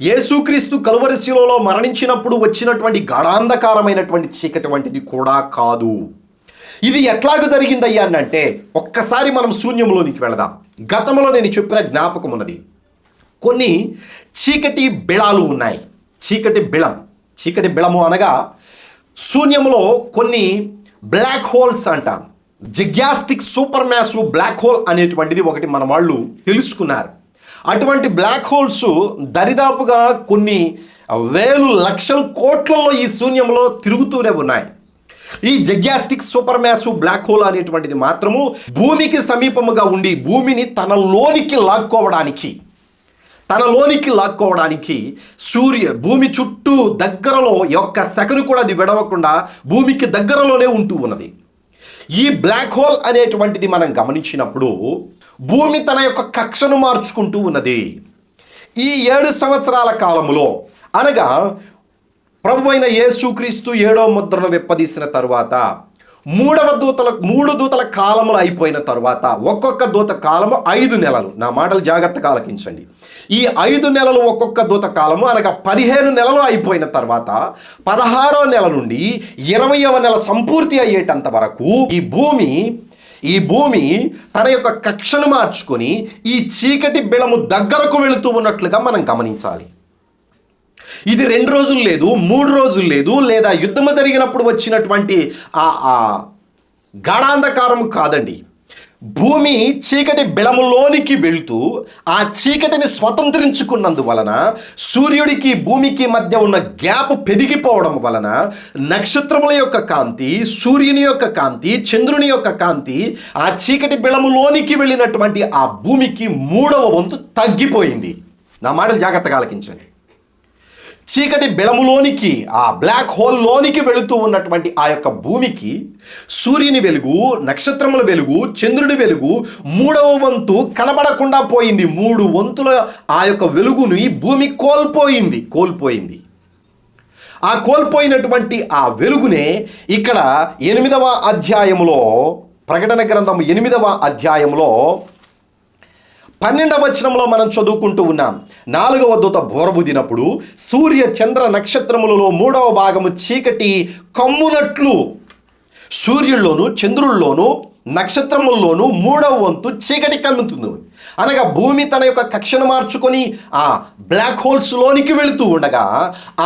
యేసుక్రీస్తు కలువరి శిలువలో మరణించినప్పుడు వచ్చినటువంటి గాఢాంధకారమైనటువంటి చీకటి వంటిది కూడా కాదు. ఇది ఎట్లాగ జరిగిందయ్యా అంటే, ఒక్కసారి మనం శూన్యంలోనికి వెళదాం. గతంలో నేను చెప్పిన జ్ఞాపకం ఉన్నది. కొన్ని చీకటి బిళాలు ఉన్నాయి. చీకటి బిళము అనగా శూన్యంలో కొన్ని బ్లాక్ హోల్స్ అంటాం. జిగ్యాస్టిక్ సూపర్ మ్యాసివ్ బ్లాక్ హోల్ అనేటువంటిది ఒకటి మన వాళ్ళు తెలుసుకున్నారు. అటువంటి బ్లాక్ హోల్స్ దరిదాపుగా కొన్ని వేలు లక్షల కోట్లలో ఈ శూన్యంలో తిరుగుతూనే ఉన్నాయి. ఈ జిగ్యాస్టిక్ సూపర్ మ్యాసివ్ బ్లాక్ హోల్ అనేటువంటిది మాత్రము భూమికి సమీపముగా ఉండి భూమిని తనలోనికి లాక్కోవడానికి భూమి చుట్టూ దగ్గరలో ఒక్క సెకను కూడా అది విడవకుండా భూమికి దగ్గరలోనే ఉంటూ ఉన్నది. ఈ బ్లాక్ హోల్ అనేటువంటిది మనం గమనించినప్పుడు భూమి తన యొక్క కక్షను మార్చుకుంటూ ఉన్నది. ఈ 7 సంవత్సరాల కాలములో అనగా ప్రభువైన యేసుక్రీస్తు 7వ ముద్రను విప్పదీసిన తరువాత 3 దూతల కాలములు అయిపోయిన తరువాత ఒక్కొక్క దూత కాలము 5 నెలలు. నా మాటలు జాగ్రత్తగా ఆలకించండి. ఈ 5 నెలలు ఒక్కొక్క దూత కాలము అనగా 15 నెలలు అయిపోయిన తర్వాత 16వ నెల నుండి 20వ నెల సంపూర్తి అయ్యేటంత వరకు ఈ భూమి తన యొక్క కక్షను మార్చుకొని ఈ చీకటి బిళము దగ్గరకు వెళుతూ ఉన్నట్లుగా మనం గమనించాలి. ఇది 2 రోజులు లేదు, 3 రోజులు లేదు, లేదా యుద్ధము జరిగినప్పుడు వచ్చినటువంటి ఆ గాఢాంధకారము కాదండి. భూమి చీకటి బిళములోనికి వెళుతూ ఆ చీకటిని స్వతంత్రించుకున్నందువలన సూర్యుడికి భూమికి మధ్య ఉన్న గ్యాప్ పెరిగిపోవడం వలన నక్షత్రముల యొక్క కాంతి, సూర్యుని యొక్క కాంతి, చంద్రుని యొక్క కాంతి ఆ చీకటి బిళములోనికి వెళ్ళినటువంటి ఆ భూమికి 3వ వంతు తగ్గిపోయింది. నా మాటలు జాగ్రత్తగా ఆలకించండి. చీకటి బిళములోనికి ఆ బ్లాక్ హోల్లోనికి వెళుతూ ఉన్నటువంటి ఆ యొక్క భూమికి సూర్యుని వెలుగు, నక్షత్రముల వెలుగు, చంద్రుడి వెలుగు 3వ వంతు కనబడకుండా పోయింది. 3 వంతుల ఆ యొక్క వెలుగుని భూమి కోల్పోయింది. ఆ కోల్పోయినటువంటి ఆ వెలుగునే ఇక్కడ 8వ అధ్యాయంలో, ప్రకటన గ్రంథం 8వ అధ్యాయంలో 12వ వచనంలో మనం చదువుకుంటూ ఉన్నాం. 4వ దూత బోరబూదినప్పుడు సూర్య చంద్ర నక్షత్రములలో 3వ భాగము చీకటి కమ్మునట్లు, సూర్యుల్లోను చంద్రుల్లోను నక్షత్రముల్లోనూ 3వ వంతు చీకటి కమ్ముతుంది. అనగా భూమి తన యొక్క కక్షను మార్చుకొని ఆ బ్లాక్ హోల్స్లోనికి వెళుతూ ఉండగా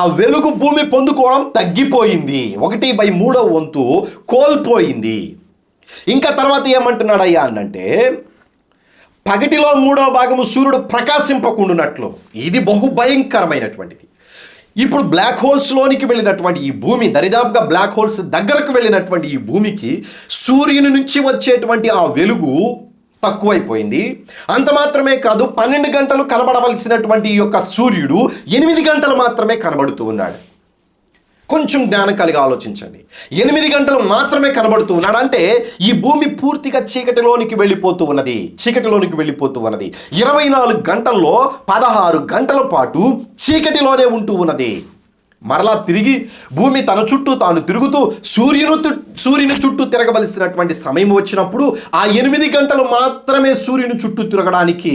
ఆ వెలుగు భూమి పొందుకోవడం తగ్గిపోయింది. 1/3వ వంతు కోల్పోయింది. ఇంకా తర్వాత ఏమంటున్నాడయ్యా అనంటే, పగటిలో 3వ భాగము సూర్యుడు ప్రకాశింపకుండునట్లు. ఇది బహు భయంకరమైనటువంటిది. ఇప్పుడు బ్లాక్ హోల్స్లోనికి వెళ్ళినటువంటి ఈ భూమి, దరిదాపుగా బ్లాక్ హోల్స్ దగ్గరకు వెళ్ళినటువంటి ఈ భూమికి సూర్యుని నుంచి వచ్చేటువంటి ఆ వెలుగు తక్కువైపోయింది. అంత మాత్రమే కాదు, 12 గంటలు కనబడవలసినటువంటి ఈ యొక్క సూర్యుడు 8 గంటలు మాత్రమే కనబడుతూ ఉన్నాడు. కొంచెం జ్ఞానం కలిగి ఆలోచించండి. 8 గంటలు మాత్రమే కనబడుతూ ఉన్నాడు. అంటే ఈ భూమి పూర్తిగా చీకటిలోనికి వెళ్ళిపోతూ ఉన్నది. 24 గంటల్లో 16 గంటల పాటు చీకటిలోనే ఉంటూ ఉన్నది. మరలా తిరిగి భూమి తన చుట్టూ తాను తిరుగుతూ సూర్యుని చుట్టూ తిరగవలసినటువంటి సమయం వచ్చినప్పుడు ఆ 8 గంటలు మాత్రమే సూర్యుని చుట్టూ తిరగడానికి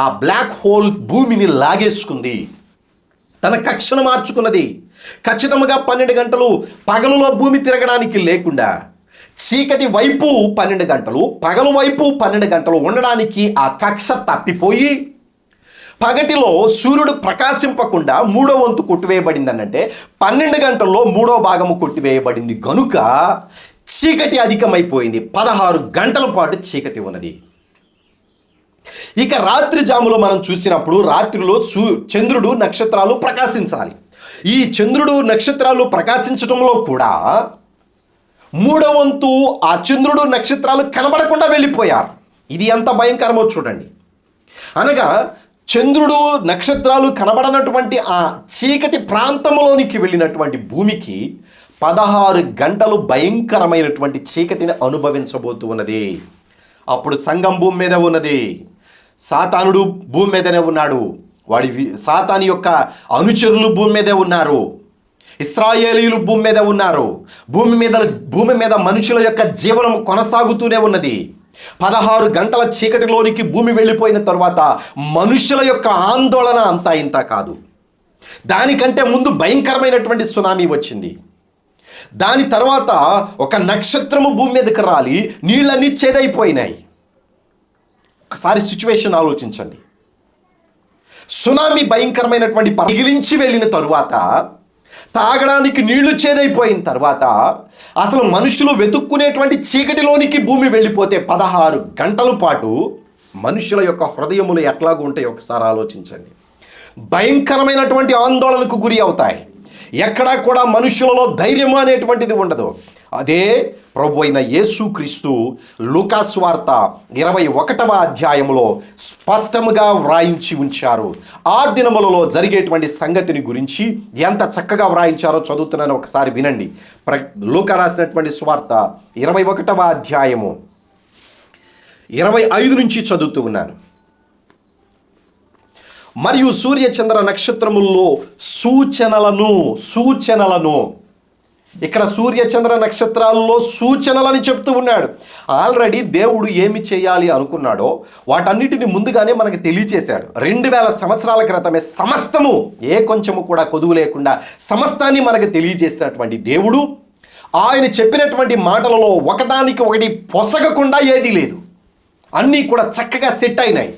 ఆ బ్లాక్ హోల్ భూమిని లాగేసుకుంది, తన కక్షను మార్చుకున్నది. ఖచ్చితంగా 12 గంటలు పగలులో భూమి తిరగడానికి లేకుండా చీకటి వైపు 12 గంటలు, పగలు వైపు 12 గంటలు ఉండడానికి ఆ కక్ష తప్పిపోయి పగటిలో సూర్యుడు ప్రకాశింపకుండా 3వ వంతు కొట్టివేయబడింది. అంటే 12 గంటల్లో 3వ భాగము కొట్టివేయబడింది గనుక చీకటి అధికమైపోయింది. 16 గంటల పాటు చీకటి ఉన్నది. ఇక రాత్రి జాములో మనం చూసినప్పుడు రాత్రిలో చంద్రుడు నక్షత్రాలు ప్రకాశించాలి. ఈ చంద్రుడు నక్షత్రాలు ప్రకాశించడంలో కూడా 3వ వంతు ఆ చంద్రుడు నక్షత్రాలు కనబడకుండా వెళ్ళిపోయారు. ఇది ఎంత భయంకరమో చూడండి. అనగా చంద్రుడు నక్షత్రాలు కనబడనటువంటి ఆ చీకటి ప్రాంతంలోనికి వెళ్ళినటువంటి భూమికి 16 గంటలు భయంకరమైనటువంటి చీకటిని అనుభవించబోతూ ఉన్నది. అప్పుడు సంఘం భూమి మీద ఉన్నది. సాతానుడు భూమి మీదనే ఉన్నాడు. సాతాను యొక్క అనుచరులు భూమి మీదే ఉన్నారు. ఇశ్రాయేలీయులు భూమి మీద ఉన్నారు. భూమి మీద మనుషుల యొక్క జీవనం కొనసాగుతూనే ఉన్నది. 16 గంటల చీకటిలోనికి భూమి వెళ్ళిపోయిన తర్వాత మనుషుల యొక్క ఆందోళన అంతా ఇంత కాదు. దానికంటే ముందు భయంకరమైనటువంటి సునామీ వచ్చింది. దాని తర్వాత ఒక నక్షత్రము భూమి మీదకి రాలి నీళ్ళన్నీ చేదైపోయినాయి. ఒకసారి సిచ్యువేషన్ ఆలోచించండి. సునామీ భయంకరమైనటువంటి పగిలించి వెళ్ళిన తరువాత, తాగడానికి నీళ్లు చేదైపోయిన తర్వాత, అసలు మనుషులు వెతుక్కునేటువంటి చీకటిలోనికి భూమి వెళ్ళిపోతే 16 గంటల పాటు మనుషుల యొక్క హృదయములు ఎట్లాగూ ఉంటాయి ఒకసారి ఆలోచించండి. భయంకరమైనటువంటి ఆందోళనకు గురి అవుతాయి. ఎక్కడా కూడా మనుషులలో ధైర్యము అనేటువంటిది ఉండదు. అదే ప్రభు అయిన యేసుక్రీస్తు లూకాసు వార్త 21వ అధ్యాయంలో స్పష్టముగా వ్రాయించి ఉంచారు. ఆ దినములలో జరిగేటువంటి సంగతిని గురించి ఎంత చక్కగా వ్రాయించారో చదువుతున్నాను, ఒకసారి వినండి. లూకా రాసినటువంటి సువార్త 21వ అధ్యాయము 25 నుంచి చదువుతూ ఉన్నాను. మరియు సూర్య చంద్ర నక్షత్రముల్లో సూచనలను ఇక్కడ సూర్య చంద్ర నక్షత్రాల్లో సూచనలని చెప్తూ ఉన్నాడు. ఆల్రెడీ దేవుడు ఏమి చేయాలి అనుకున్నాడో వాటన్నిటిని ముందుగానే మనకు తెలియచేశాడు. 2000 సంవత్సరాల క్రితమే సమస్తము ఏ కొంచెము కూడా కొదువు లేకుండా సమస్తాన్ని మనకు తెలియజేసినటువంటి దేవుడు, ఆయన చెప్పినటువంటి మాటలలో ఒకదానికి ఒకటి పొసగకుండా ఏదీ లేదు. అన్నీ కూడా చక్కగా సెట్ అయినాయి.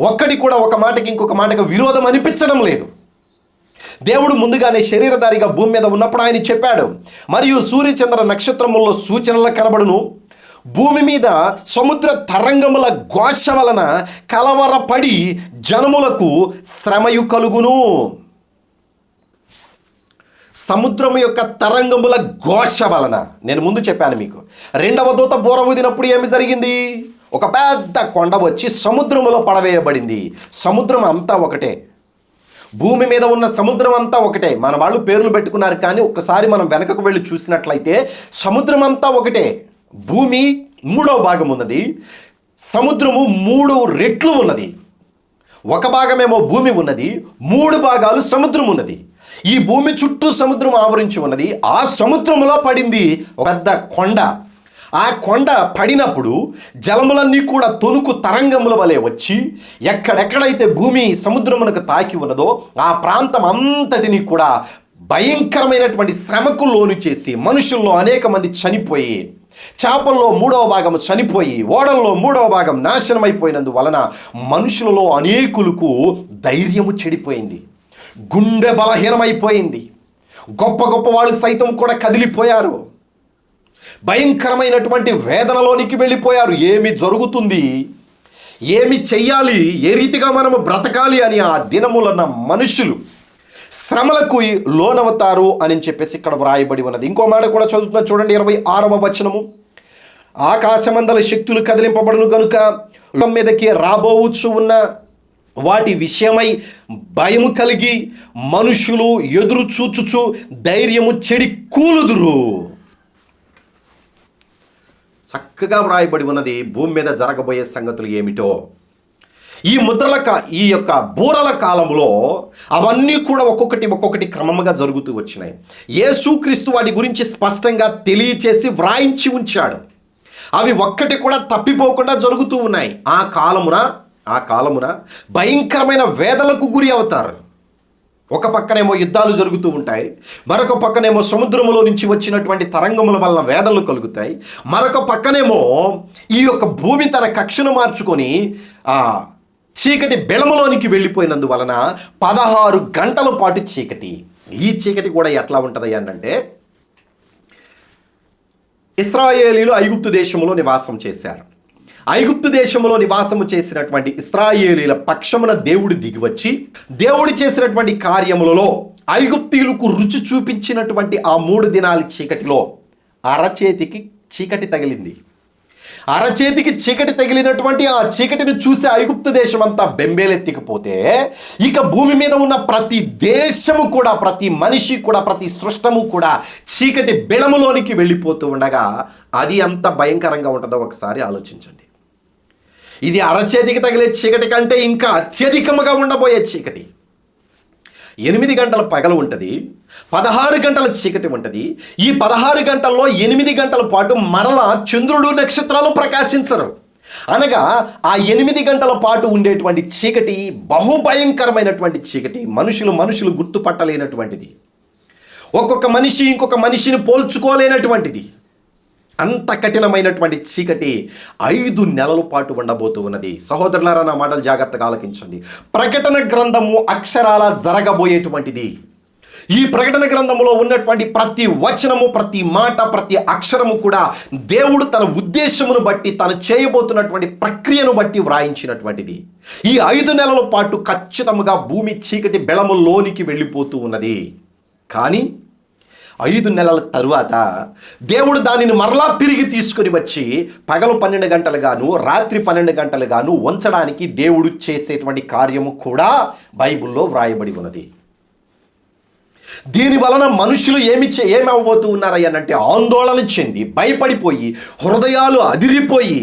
ఒక్కడి కూడా ఒక మాటకి ఇంకొక మాటకి విరోధం అనిపించడం లేదు. దేవుడు ముందుగానే శరీరధారిగా భూమి మీద ఉన్నప్పుడు ఆయన చెప్పాడు, మరియు సూర్యచంద్ర నక్షత్రముల్లో సూచనలు కనబడును, భూమి మీద సముద్ర తరంగముల ఘోష వలన కలవరపడి జనములకు శ్రమయు కలుగును. సముద్రము యొక్క తరంగముల ఘోష వలన, నేను ముందు చెప్పాను మీకు. 2వ దూత బూర ఊదినప్పుడు ఏమి జరిగింది? ఒక పెద్ద కొండ వచ్చి సముద్రములో పడవేయబడింది. సముద్రం అంతా ఒకటే, భూమి మీద ఉన్న సముద్రం అంతా ఒకటే. మన వాళ్ళు పేర్లు పెట్టుకున్నారు, కానీ ఒక్కసారి మనం వెనకకు వెళ్ళి చూసినట్లయితే సముద్రం అంతా ఒకటే. భూమి 3వ భాగం ఉన్నది, సముద్రము 3 రెట్లు ఉన్నది. ఒక భాగమేమో భూమి ఉన్నది, 3 భాగాలు సముద్రం ఉన్నది. ఈ భూమి చుట్టూ సముద్రం ఆవరించి ఉన్నది. ఆ సముద్రములో పడింది ఒక పెద్ద కొండ. ఆ కొండ పడినప్పుడు జలములన్నీ కూడా తొలుకు తరంగముల వలె వచ్చి ఎక్కడెక్కడైతే భూమి సముద్రమునకు తాకి ఉన్నదో ఆ ప్రాంతం అంతటిని కూడా భయంకరమైనటువంటి శ్రమకు లోను చేసి మనుషుల్లో అనేక మంది చనిపోయి, చేపల్లో 3వ భాగం చనిపోయి, ఓడల్లో 3వ భాగం నాశనమైపోయినందువలన మనుషులలో అనేకులకు ధైర్యము చెడిపోయింది, గుండె బలహీనమైపోయింది. గొప్ప గొప్ప వాళ్ళు సైతం కూడా కదిలిపోయారు. భయంకరమైనటువంటి వేదనలోనికి వెళ్ళిపోయారు. ఏమి జరుగుతుంది, ఏమి చెయ్యాలి, ఏ రీతిగా మనము బ్రతకాలి అని ఆ దినములన్న మనుషులు శ్రమలకు లోనవుతారు అని చెప్పేసి ఇక్కడ వ్రాయబడి ఉన్నది. ఇంకో మాట కూడా చదువుతున్నా చూడండి, 26వ వచనము. ఆకాశమందల శక్తులు కదిలింపబడును గనుక మీదకి రాబోవచ్చు ఉన్న వాటి విషయమై భయము కలిగి మనుషులు ఎదురు చూచుచు ధైర్యము చెడి కూలుదురు. చక్కగా వ్రాయబడి ఉన్నది భూమి మీద జరగబోయే సంగతులు ఏమిటో. ఈ యొక్క బూరల కాలంలో అవన్నీ కూడా ఒక్కొక్కటి క్రమముగా జరుగుతూ వచ్చినాయి. యేసుక్రీస్తు వాటి గురించి స్పష్టంగా తెలియచేసి వ్రాయించి ఉంచాడు. అవి ఒక్కటి కూడా తప్పిపోకుండా జరుగుతూ ఉన్నాయి. ఆ కాలమున భయంకరమైన వేదనలకు గురి అవుతారు. ఒక పక్కనేమో యుద్ధాలు జరుగుతూ ఉంటాయి, మరొక పక్కనేమో సముద్రములో నుంచి వచ్చినటువంటి తరంగముల వలన వేదనలు కలుగుతాయి, మరొక పక్కనేమో ఈ యొక్క భూమి తన కక్షను మార్చుకొని చీకటి బెళములోనికి వెళ్ళిపోయినందువలన 16 గంటల పాటు చీకటి. ఈ చీకటి కూడా ఎట్లా ఉంటుంది అంటే, ఇశ్రాయేలీయులు ఐగుప్తు దేశంలో నివాసం చేశారు. ఐగుప్తు దేశంలో నివాసము చేసినటువంటి ఇశ్రాయేలీయుల పక్షమున దేవుడు దిగివచ్చి దేవుడు చేసినటువంటి కార్యములలో ఐగుప్తీయులకు రుచి చూపించినటువంటి ఆ 3 దినాల చీకటిలో అరచేతికి చీకటి తగిలింది. అరచేతికి చీకటి తగిలినటువంటి ఆ చీకటిని చూసి ఐగుప్తు దేశం అంతా బెంబేలెత్తికపోతే, ఇక భూమి మీద ఉన్న ప్రతి దేశము కూడా, ప్రతి మనిషి కూడా, ప్రతి సృష్టము కూడా చీకటి బెళములోనికి వెళ్ళిపోతూ ఉండగా అది ఎంత భయంకరంగా ఉంటుందో ఒకసారి ఆలోచించండి. ఇది అరచేతికి తగిలే చీకటి కంటే ఇంకా అత్యధికముగా ఉండబోయే చీకటి. 8 గంటల పగలు ఉంటుంది, 16 గంటల చీకటి ఉంటుంది. ఈ 16 గంటల్లో 8 గంటల పాటు మరలా చంద్రుడు నక్షత్రాలు ప్రకాశించరు. అనగా ఆ 8 గంటల పాటు ఉండేటువంటి చీకటి బహుభయంకరమైనటువంటి చీకటి, మనుషులు గుర్తుపట్టలేనటువంటిది, ఒక్కొక్క మనిషి ఇంకొక మనిషిని పోల్చుకోలేనటువంటిది. అంత కఠినమైనటువంటి చీకటి 5 నెలల పాటు ఉండబోతూ ఉన్నది. సహోదరులారా, నా మాటలు జాగ్రత్తగా ఆలకించండి. ప్రకటన గ్రంథము అక్షరాల జరగబోయేటువంటిది. ఈ ప్రకటన గ్రంథములో ఉన్నటువంటి ప్రతి వచనము, ప్రతి మాట, ప్రతి అక్షరము కూడా దేవుడు తన ఉద్దేశమును బట్టి, తను చేయబోతున్నటువంటి ప్రక్రియను బట్టి వ్రాయించినటువంటిది. ఈ 5 నెలల పాటు ఖచ్చితంగా భూమి చీకటి బెళములోనికి వెళ్ళిపోతూ ఉన్నది. కానీ 5 నెలల తరువాత దేవుడు దానిని మరలా తిరిగి తీసుకుని వచ్చి పగలు 12 గంటలుగాను, రాత్రి 12 గంటలుగాను ఉంచడానికి దేవుడు చేసేటువంటి కార్యము కూడా బైబిల్లో వ్రాయబడి ఉన్నది. దీని వలన మనుషులు ఏమవ్వబోతూ ఉన్నారయ్యానంటే ఆందోళన చెంది, భయపడిపోయి, హృదయాలు అదిరిపోయి,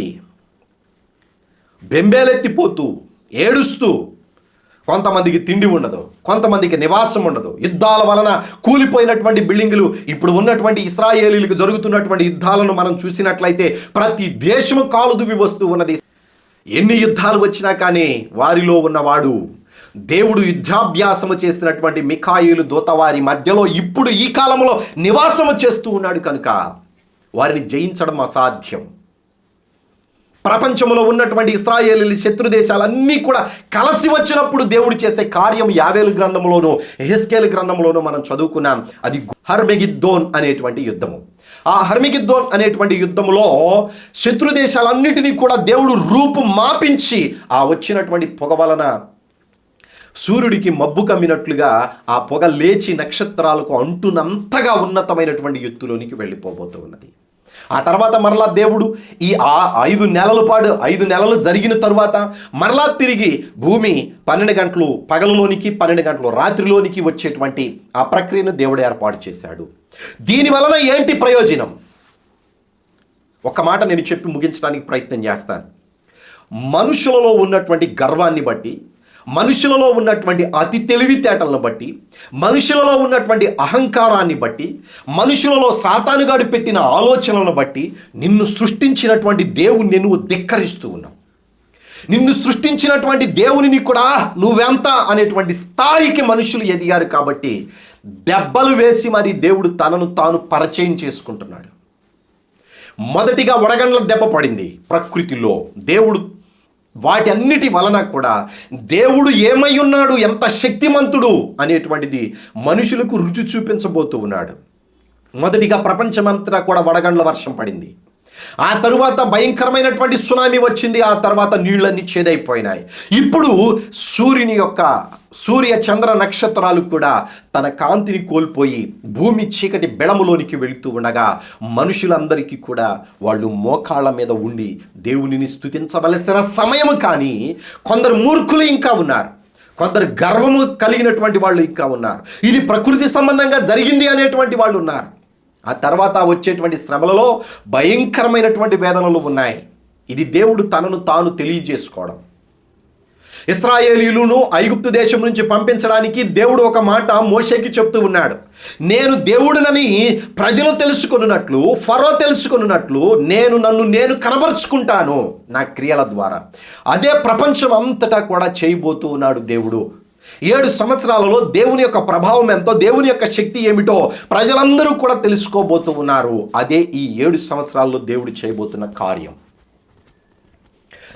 బెంబేలెత్తిపోతూ, ఏడుస్తూ, కొంతమందికి తిండి ఉండదు, కొంతమందికి నివాసం ఉండదు. యుద్ధాల వలన కూలిపోయినటువంటి బిల్డింగులు, ఇప్పుడు ఉన్నటువంటి ఇశ్రాయేలీలకు జరుగుతున్నటువంటి యుద్ధాలను మనం చూసినట్లయితే ప్రతి దేశము కాలు దువ్వి వస్తూ ఉన్నది. ఎన్ని యుద్ధాలు వచ్చినా కానీ వారిలో ఉన్నవాడు, దేవుడు యుద్ధాభ్యాసము చేసినటువంటి మిఖాయేలు దూత వారి మధ్యలో ఇప్పుడు ఈ కాలంలో నివాసము చేస్తూ ఉన్నాడు కనుక వారిని జయించడం అసాధ్యం. ప్రపంచంలో ఉన్నటువంటి ఇశ్రాయేలీల శత్రు దేశాలన్నీ కూడా కలిసి వచ్చినప్పుడు దేవుడు చేసే కార్యం యావేలు గ్రంథంలోనూ, యెహెజ్కేలు గ్రంథంలోనూ మనం చదువుకున్నాం. అది హర్మెగిద్దోన్ అనేటువంటి యుద్ధము. ఆ హర్మెగిద్దోన్ అనేటువంటి యుద్ధములో శత్రు దేశాలన్నిటినీ కూడా దేవుడు రూపు మాపించి ఆ వచ్చినటువంటి పొగ వలన సూర్యుడికి మబ్బు కమ్మినట్లుగా ఆ పొగ లేచి నక్షత్రాలకు అంటునంతగా ఉన్నతమైనటువంటి ఎత్తులోనికి వెళ్ళిపోబోతూ ఉన్నది. ఆ తర్వాత మరలా దేవుడు ఈ 5 నెలల పాటు 5 నెలలు జరిగిన తరువాత మరలా తిరిగి భూమి 12 గంటలు పగలులోనికి, 12 గంటలు రాత్రిలోనికి వచ్చేటువంటి ఆ ప్రక్రియను దేవుడు ఏర్పాటు చేశాడు. దీని వలన ఏంటి ప్రయోజనం? ఒక మాట నేను చెప్పి ముగించడానికి ప్రయత్నం చేస్తాను. మనుషులలో ఉన్నటువంటి గర్వాన్ని బట్టి, మనుషులలో ఉన్నటువంటి అతి తెలివితేటలను బట్టి, మనుషులలో ఉన్నటువంటి అహంకారాన్ని బట్టి, మనుషులలో సాతానుగాడు పెట్టిన ఆలోచనలను బట్టి నిన్ను సృష్టించినటువంటి దేవుణ్ణి నువ్వు ధిక్కరిస్తూ ఉన్నావు. నిన్ను సృష్టించినటువంటి దేవునిని కూడా నువ్వెంత అనేటువంటి స్థాయికి మనుషులు ఎదిగారు. కాబట్టి దెబ్బలు వేసి మరి దేవుడు తనను తాను పరిచయం చేసుకుంటున్నాడు. మొదటిగా వడగండ్ల దెబ్బ పడింది ప్రకృతిలో. దేవుడు వాటి అన్నిటి వలన కూడా దేవుడు ఏమై ఉన్నాడు, ఎంత శక్తిమంతుడు అనేటువంటిది మనుషులకు రుచి చూపించబోతూ ఉన్నాడు. మొదటిగా ప్రపంచమంతా కూడా వడగండ్ల వర్షం పడింది. ఆ తరువాత భయంకరమైనటువంటి సునామీ వచ్చింది. ఆ తర్వాత నీళ్ళన్నీ చేదైపోయినాయి. ఇప్పుడు సూర్య చంద్ర నక్షత్రాలు కూడా తన కాంతిని కోల్పోయి భూమి చీకటి బెళములోనికి వెళుతూ ఉండగా మనుషులందరికీ కూడా వాళ్ళు మోకాళ్ళ మీద ఉండి దేవునిని స్తుతించవలసిన సమయము. కానీ కొందరు మూర్ఖులు ఇంకా ఉన్నారు, కొందరు గర్వము కలిగినటువంటి వాళ్ళు ఇంకా ఉన్నారు. ఇది ప్రకృతి సంబంధంగా జరిగింది అనేటువంటి వాళ్ళు ఉన్నారు. ఆ తర్వాత వచ్చేటువంటి శ్రమలలో భయంకరమైనటువంటి వేదనలు ఉన్నాయి. ఇది దేవుడు తనను తాను తెలియజేసుకోవడం. ఇశ్రాయేలీయులను ఐగుప్తు దేశం నుంచి పంపించడానికి దేవుడు ఒక మాట మోషేకి చెప్తూ ఉన్నాడు. నేను దేవుడినని ప్రజలు తెలుసుకున్నట్లు, ఫరో తెలుసుకున్నట్లు నేను కనబరుచుకుంటాను నా క్రియల ద్వారా. అదే ప్రపంచం అంతటా కూడా చేయబోతూ ఉన్నాడు దేవుడు. 7 సంవత్సరాలలో దేవుని యొక్క ప్రభావం ఎంతో, దేవుని యొక్క శక్తి ఏమిటో ప్రజలందరూ కూడా తెలుసుకోబోతూ ఉన్నారు. అదే ఈ 7 సంవత్సరాల్లో దేవుడు చేయబోతున్న కార్యం.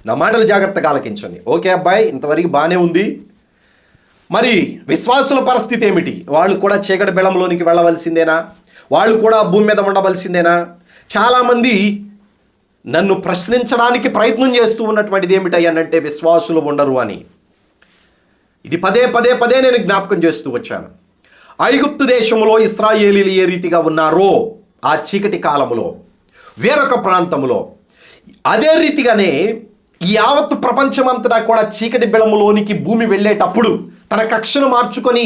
నా మాటలు జాగ్రత్తగా ఆలకించండి. ఓకే అబ్బాయి, ఇంతవరకు బాగానే ఉంది. మరి విశ్వాసుల పరిస్థితి ఏమిటి? వాళ్ళు కూడా చీకటి బెళంలోనికి వెళ్ళవలసిందేనా? వాళ్ళు కూడా భూమి మీద ఉండవలసిందేనా? చాలామంది నన్ను ప్రశ్నించడానికి ప్రయత్నం చేస్తూ ఉన్నటువంటిది ఏమిటయ్యానంటే విశ్వాసులు ఉండరు అని. ఇది పదే నేను జ్ఞాపకం చేస్తూ వచ్చాను. ఐగుప్తు దేశంలో ఇశ్రాయేలీలు ఏ రీతిగా ఉన్నారో ఆ చీకటి కాలంలో వేరొక ప్రాంతంలో అదే రీతిగానే ఈ యావత్తు ప్రపంచమంతటా కూడా చీకటి బిళములోనికి భూమి వెళ్ళేటప్పుడు తన కక్షను మార్చుకొని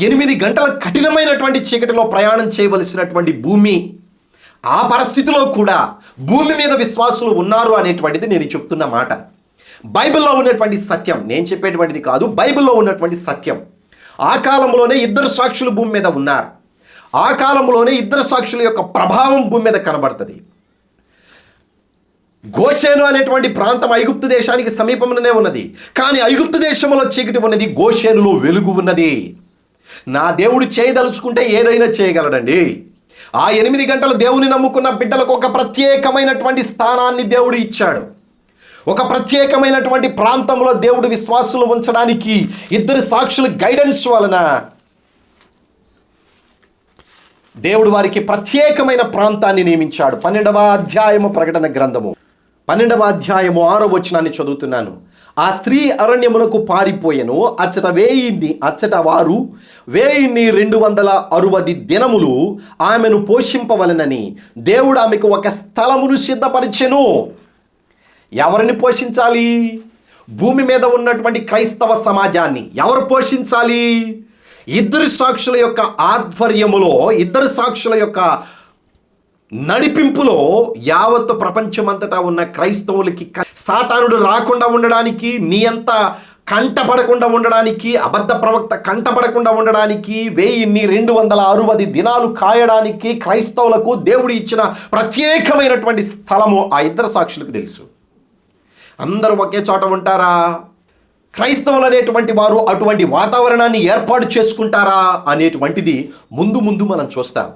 8 గంటల కఠినమైనటువంటి చీకటిలో ప్రయాణం చేయవలసినటువంటి భూమి, ఆ పరిస్థితిలో కూడా భూమి మీద విశ్వాసులు ఉన్నారు అనేటువంటిది నేను చెప్తున్న మాట. బైబిల్లో ఉన్నటువంటి సత్యం, నేను చెప్పేటువంటిది కాదు, బైబిల్లో ఉన్నటువంటి సత్యం. ఆ కాలంలోనే 2 సాక్షులు భూమి మీద ఉన్నారు. ఆ కాలంలోనే 2 సాక్షుల యొక్క ప్రభావం భూమి మీద కనబడుతుంది. గోషేను అనేటువంటి ప్రాంతం ఐగుప్తు దేశానికి సమీపంలోనే ఉన్నది. కానీ ఐగుప్తు దేశంలో చీకటి ఉన్నది, గోషేనులో వెలుగు ఉన్నది. నా దేవుడు చేయదలుచుకుంటే ఏదైనా చేయగలడండి. ఆ 8 గంటలు దేవుని నమ్ముకున్న బిడ్డలకు ఒక ప్రత్యేకమైనటువంటి స్థానాన్ని దేవుడు ఇచ్చాడు. ఒక ప్రత్యేకమైనటువంటి ప్రాంతంలో దేవుడు విశ్వాసులు ఉంచడానికి 2 సాక్షుల గైడెన్స్ వలన దేవుడు వారికి ప్రత్యేకమైన ప్రాంతాన్ని నియమించాడు. 12వ అధ్యాయము ప్రకటన గ్రంథము 12వ అధ్యాయము 6వ వచనాన్ని చదువుతున్నాను. ఆ స్త్రీ అరణ్యమునకు పారిపోయెను, అచ్చట వారు 1260 దినములు ఆమెను పోషింపవలెనని దేవుడు ఆమెకు ఒక స్థలమును సిద్ధపరిచెను. ఎవరిని పోషించాలి? భూమి మీద ఉన్నటువంటి క్రైస్తవ సమాజాన్ని ఎవరు పోషించాలి? 2 సాక్షుల యొక్క ఆధ్వర్యములో, 2 సాక్షుల యొక్క నడిపింపులో యావత్తు ప్రపంచమంతటా ఉన్న క్రైస్తవులకి సాతానుడు రాకుండా ఉండడానికి, నీ అంత కంటపడకుండా ఉండడానికి, అబద్ధ ప్రవక్త కంటపడకుండా ఉండడానికి, 1260 దినాలు కాయడానికి క్రైస్తవులకు దేవుడు ఇచ్చిన ప్రత్యేకమైనటువంటి స్థలము ఆ 2 సాక్షులకు తెలుసు. అందరూ ఒకే చోట ఉంటారా? క్రైస్తవులు అనేటువంటి వారు అటువంటి వాతావరణాన్ని ఏర్పాటు చేసుకుంటారా అనేటువంటిది ముందు మనం చూస్తాం.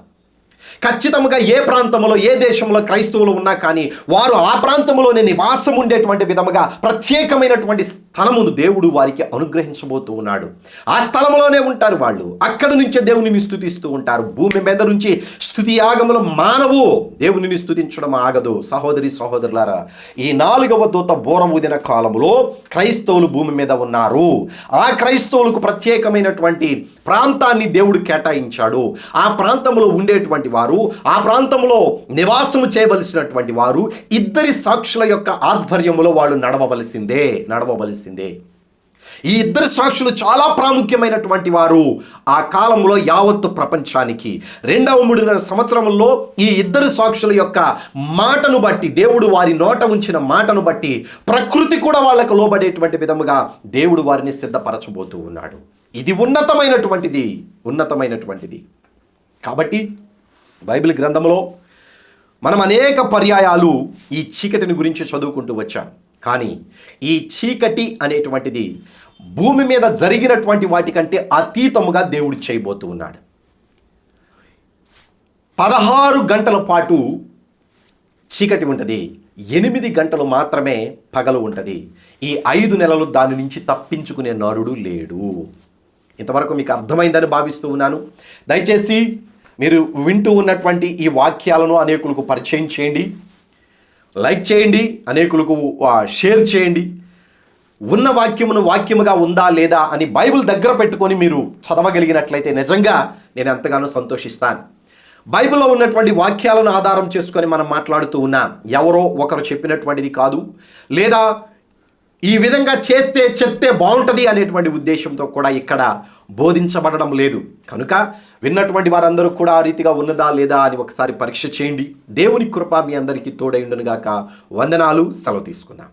ఖచ్చితంగా ఏ ప్రాంతంలో, ఏ దేశంలో క్రైస్తవులు ఉన్నా కానీ వారు ఆ ప్రాంతంలోనే నివాసం ఉండేటువంటి విధముగా ప్రత్యేకమైనటువంటి స్థలమును దేవుడు వారికి అనుగ్రహించబోతూ ఉన్నాడు. ఆ స్థలంలోనే ఉంటారు వాళ్ళు. అక్కడి నుంచే దేవునిని స్తుతిస్తూ ఉంటారు. భూమి మీద నుంచి స్తుతి యాగములు మానవు, దేవునిని స్తుతించడం ఆగదు. సహోదరి సహోదరులారా, ఈ 4వ దూత బూర ఊదిన కాలంలో క్రైస్తవులు భూమి మీద ఉన్నారు. ఆ క్రైస్తవులకు ప్రత్యేకమైనటువంటి ప్రాంతాన్ని దేవుడు కేటాయించాడు. ఆ ప్రాంతంలో ఉండేటువంటి వారు, ఆ ప్రాంతంలో నివాసము చేయవలసినటువంటి వారు 2 సాక్షుల యొక్క ఆధ్వర్యములో వాళ్ళు నడవవలసిందే. ఈ 2 సాక్షులు చాలా ప్రాముఖ్యమైనటువంటి వారు. ఆ కాలంలో యావత్తు ప్రపంచానికి 2.5 సంవత్సరంలో ఈ 2 సాక్షుల యొక్క మాటను బట్టి, దేవుడు వారి నోట ఉంచిన మాటను బట్టి ప్రకృతి కూడా వాళ్ళకు లోబడేటువంటి విధముగా దేవుడు వారిని సిద్ధపరచబోతూ ఉన్నాడు. ఇది ఉన్నతమైనటువంటిది. కాబట్టి బైబిల్ గ్రంథంలో మనం అనేక పర్యాయాలు ఈ చీకటిని గురించి చదువుకుంటూ వచ్చాం. కానీ ఈ చీకటి అనేటువంటిది భూమి మీద జరిగినటువంటి వాటికంటే అతీతముగా దేవుడు చేయబోతూ ఉన్నాడు. 16 గంటల పాటు చీకటి ఉంటుంది, 8 గంటలు మాత్రమే పగలు ఉంటుంది. ఈ 5 నెలలు దాని నుంచి తప్పించుకునే నరుడు లేడు. ఇంతవరకు మీకు అర్థమైందని భావిస్తూ ఉన్నాను. దయచేసి మీరు వింటూ ఉన్నటువంటి ఈ వాక్యాలను అనేకులకు పరిచయం చేయండి, లైక్ చేయండి, అనేకులకు షేర్ చేయండి. ఉన్న వాక్యమును వాక్యముగా ఉందా లేదా అని బైబిల్ దగ్గర పెట్టుకొని మీరు చదవగలిగినట్లయితే నిజంగా నేను ఎంతగానో సంతోషిస్తాను. బైబిల్లో ఉన్నటువంటి వాక్యాలను ఆధారం చేసుకొని మనం మాట్లాడుతూ ఉన్నాం. ఎవరో ఒకరు చెప్పినటువంటిది కాదు, లేదా ఈ విధంగా చెప్తే బాగుంటుంది అనేటువంటి ఉద్దేశంతో కూడా ఇక్కడ బోధించబడడం లేదు. కనుక విన్నటువంటి వారందరూ కూడా ఆ రీతిగా ఉన్నదా లేదా అని ఒకసారి పరీక్ష చేయండి. దేవుని కృప మీ అందరికీ తోడై ఉండును గాక. వందనాలు. సెలవు తీసుకుందాం.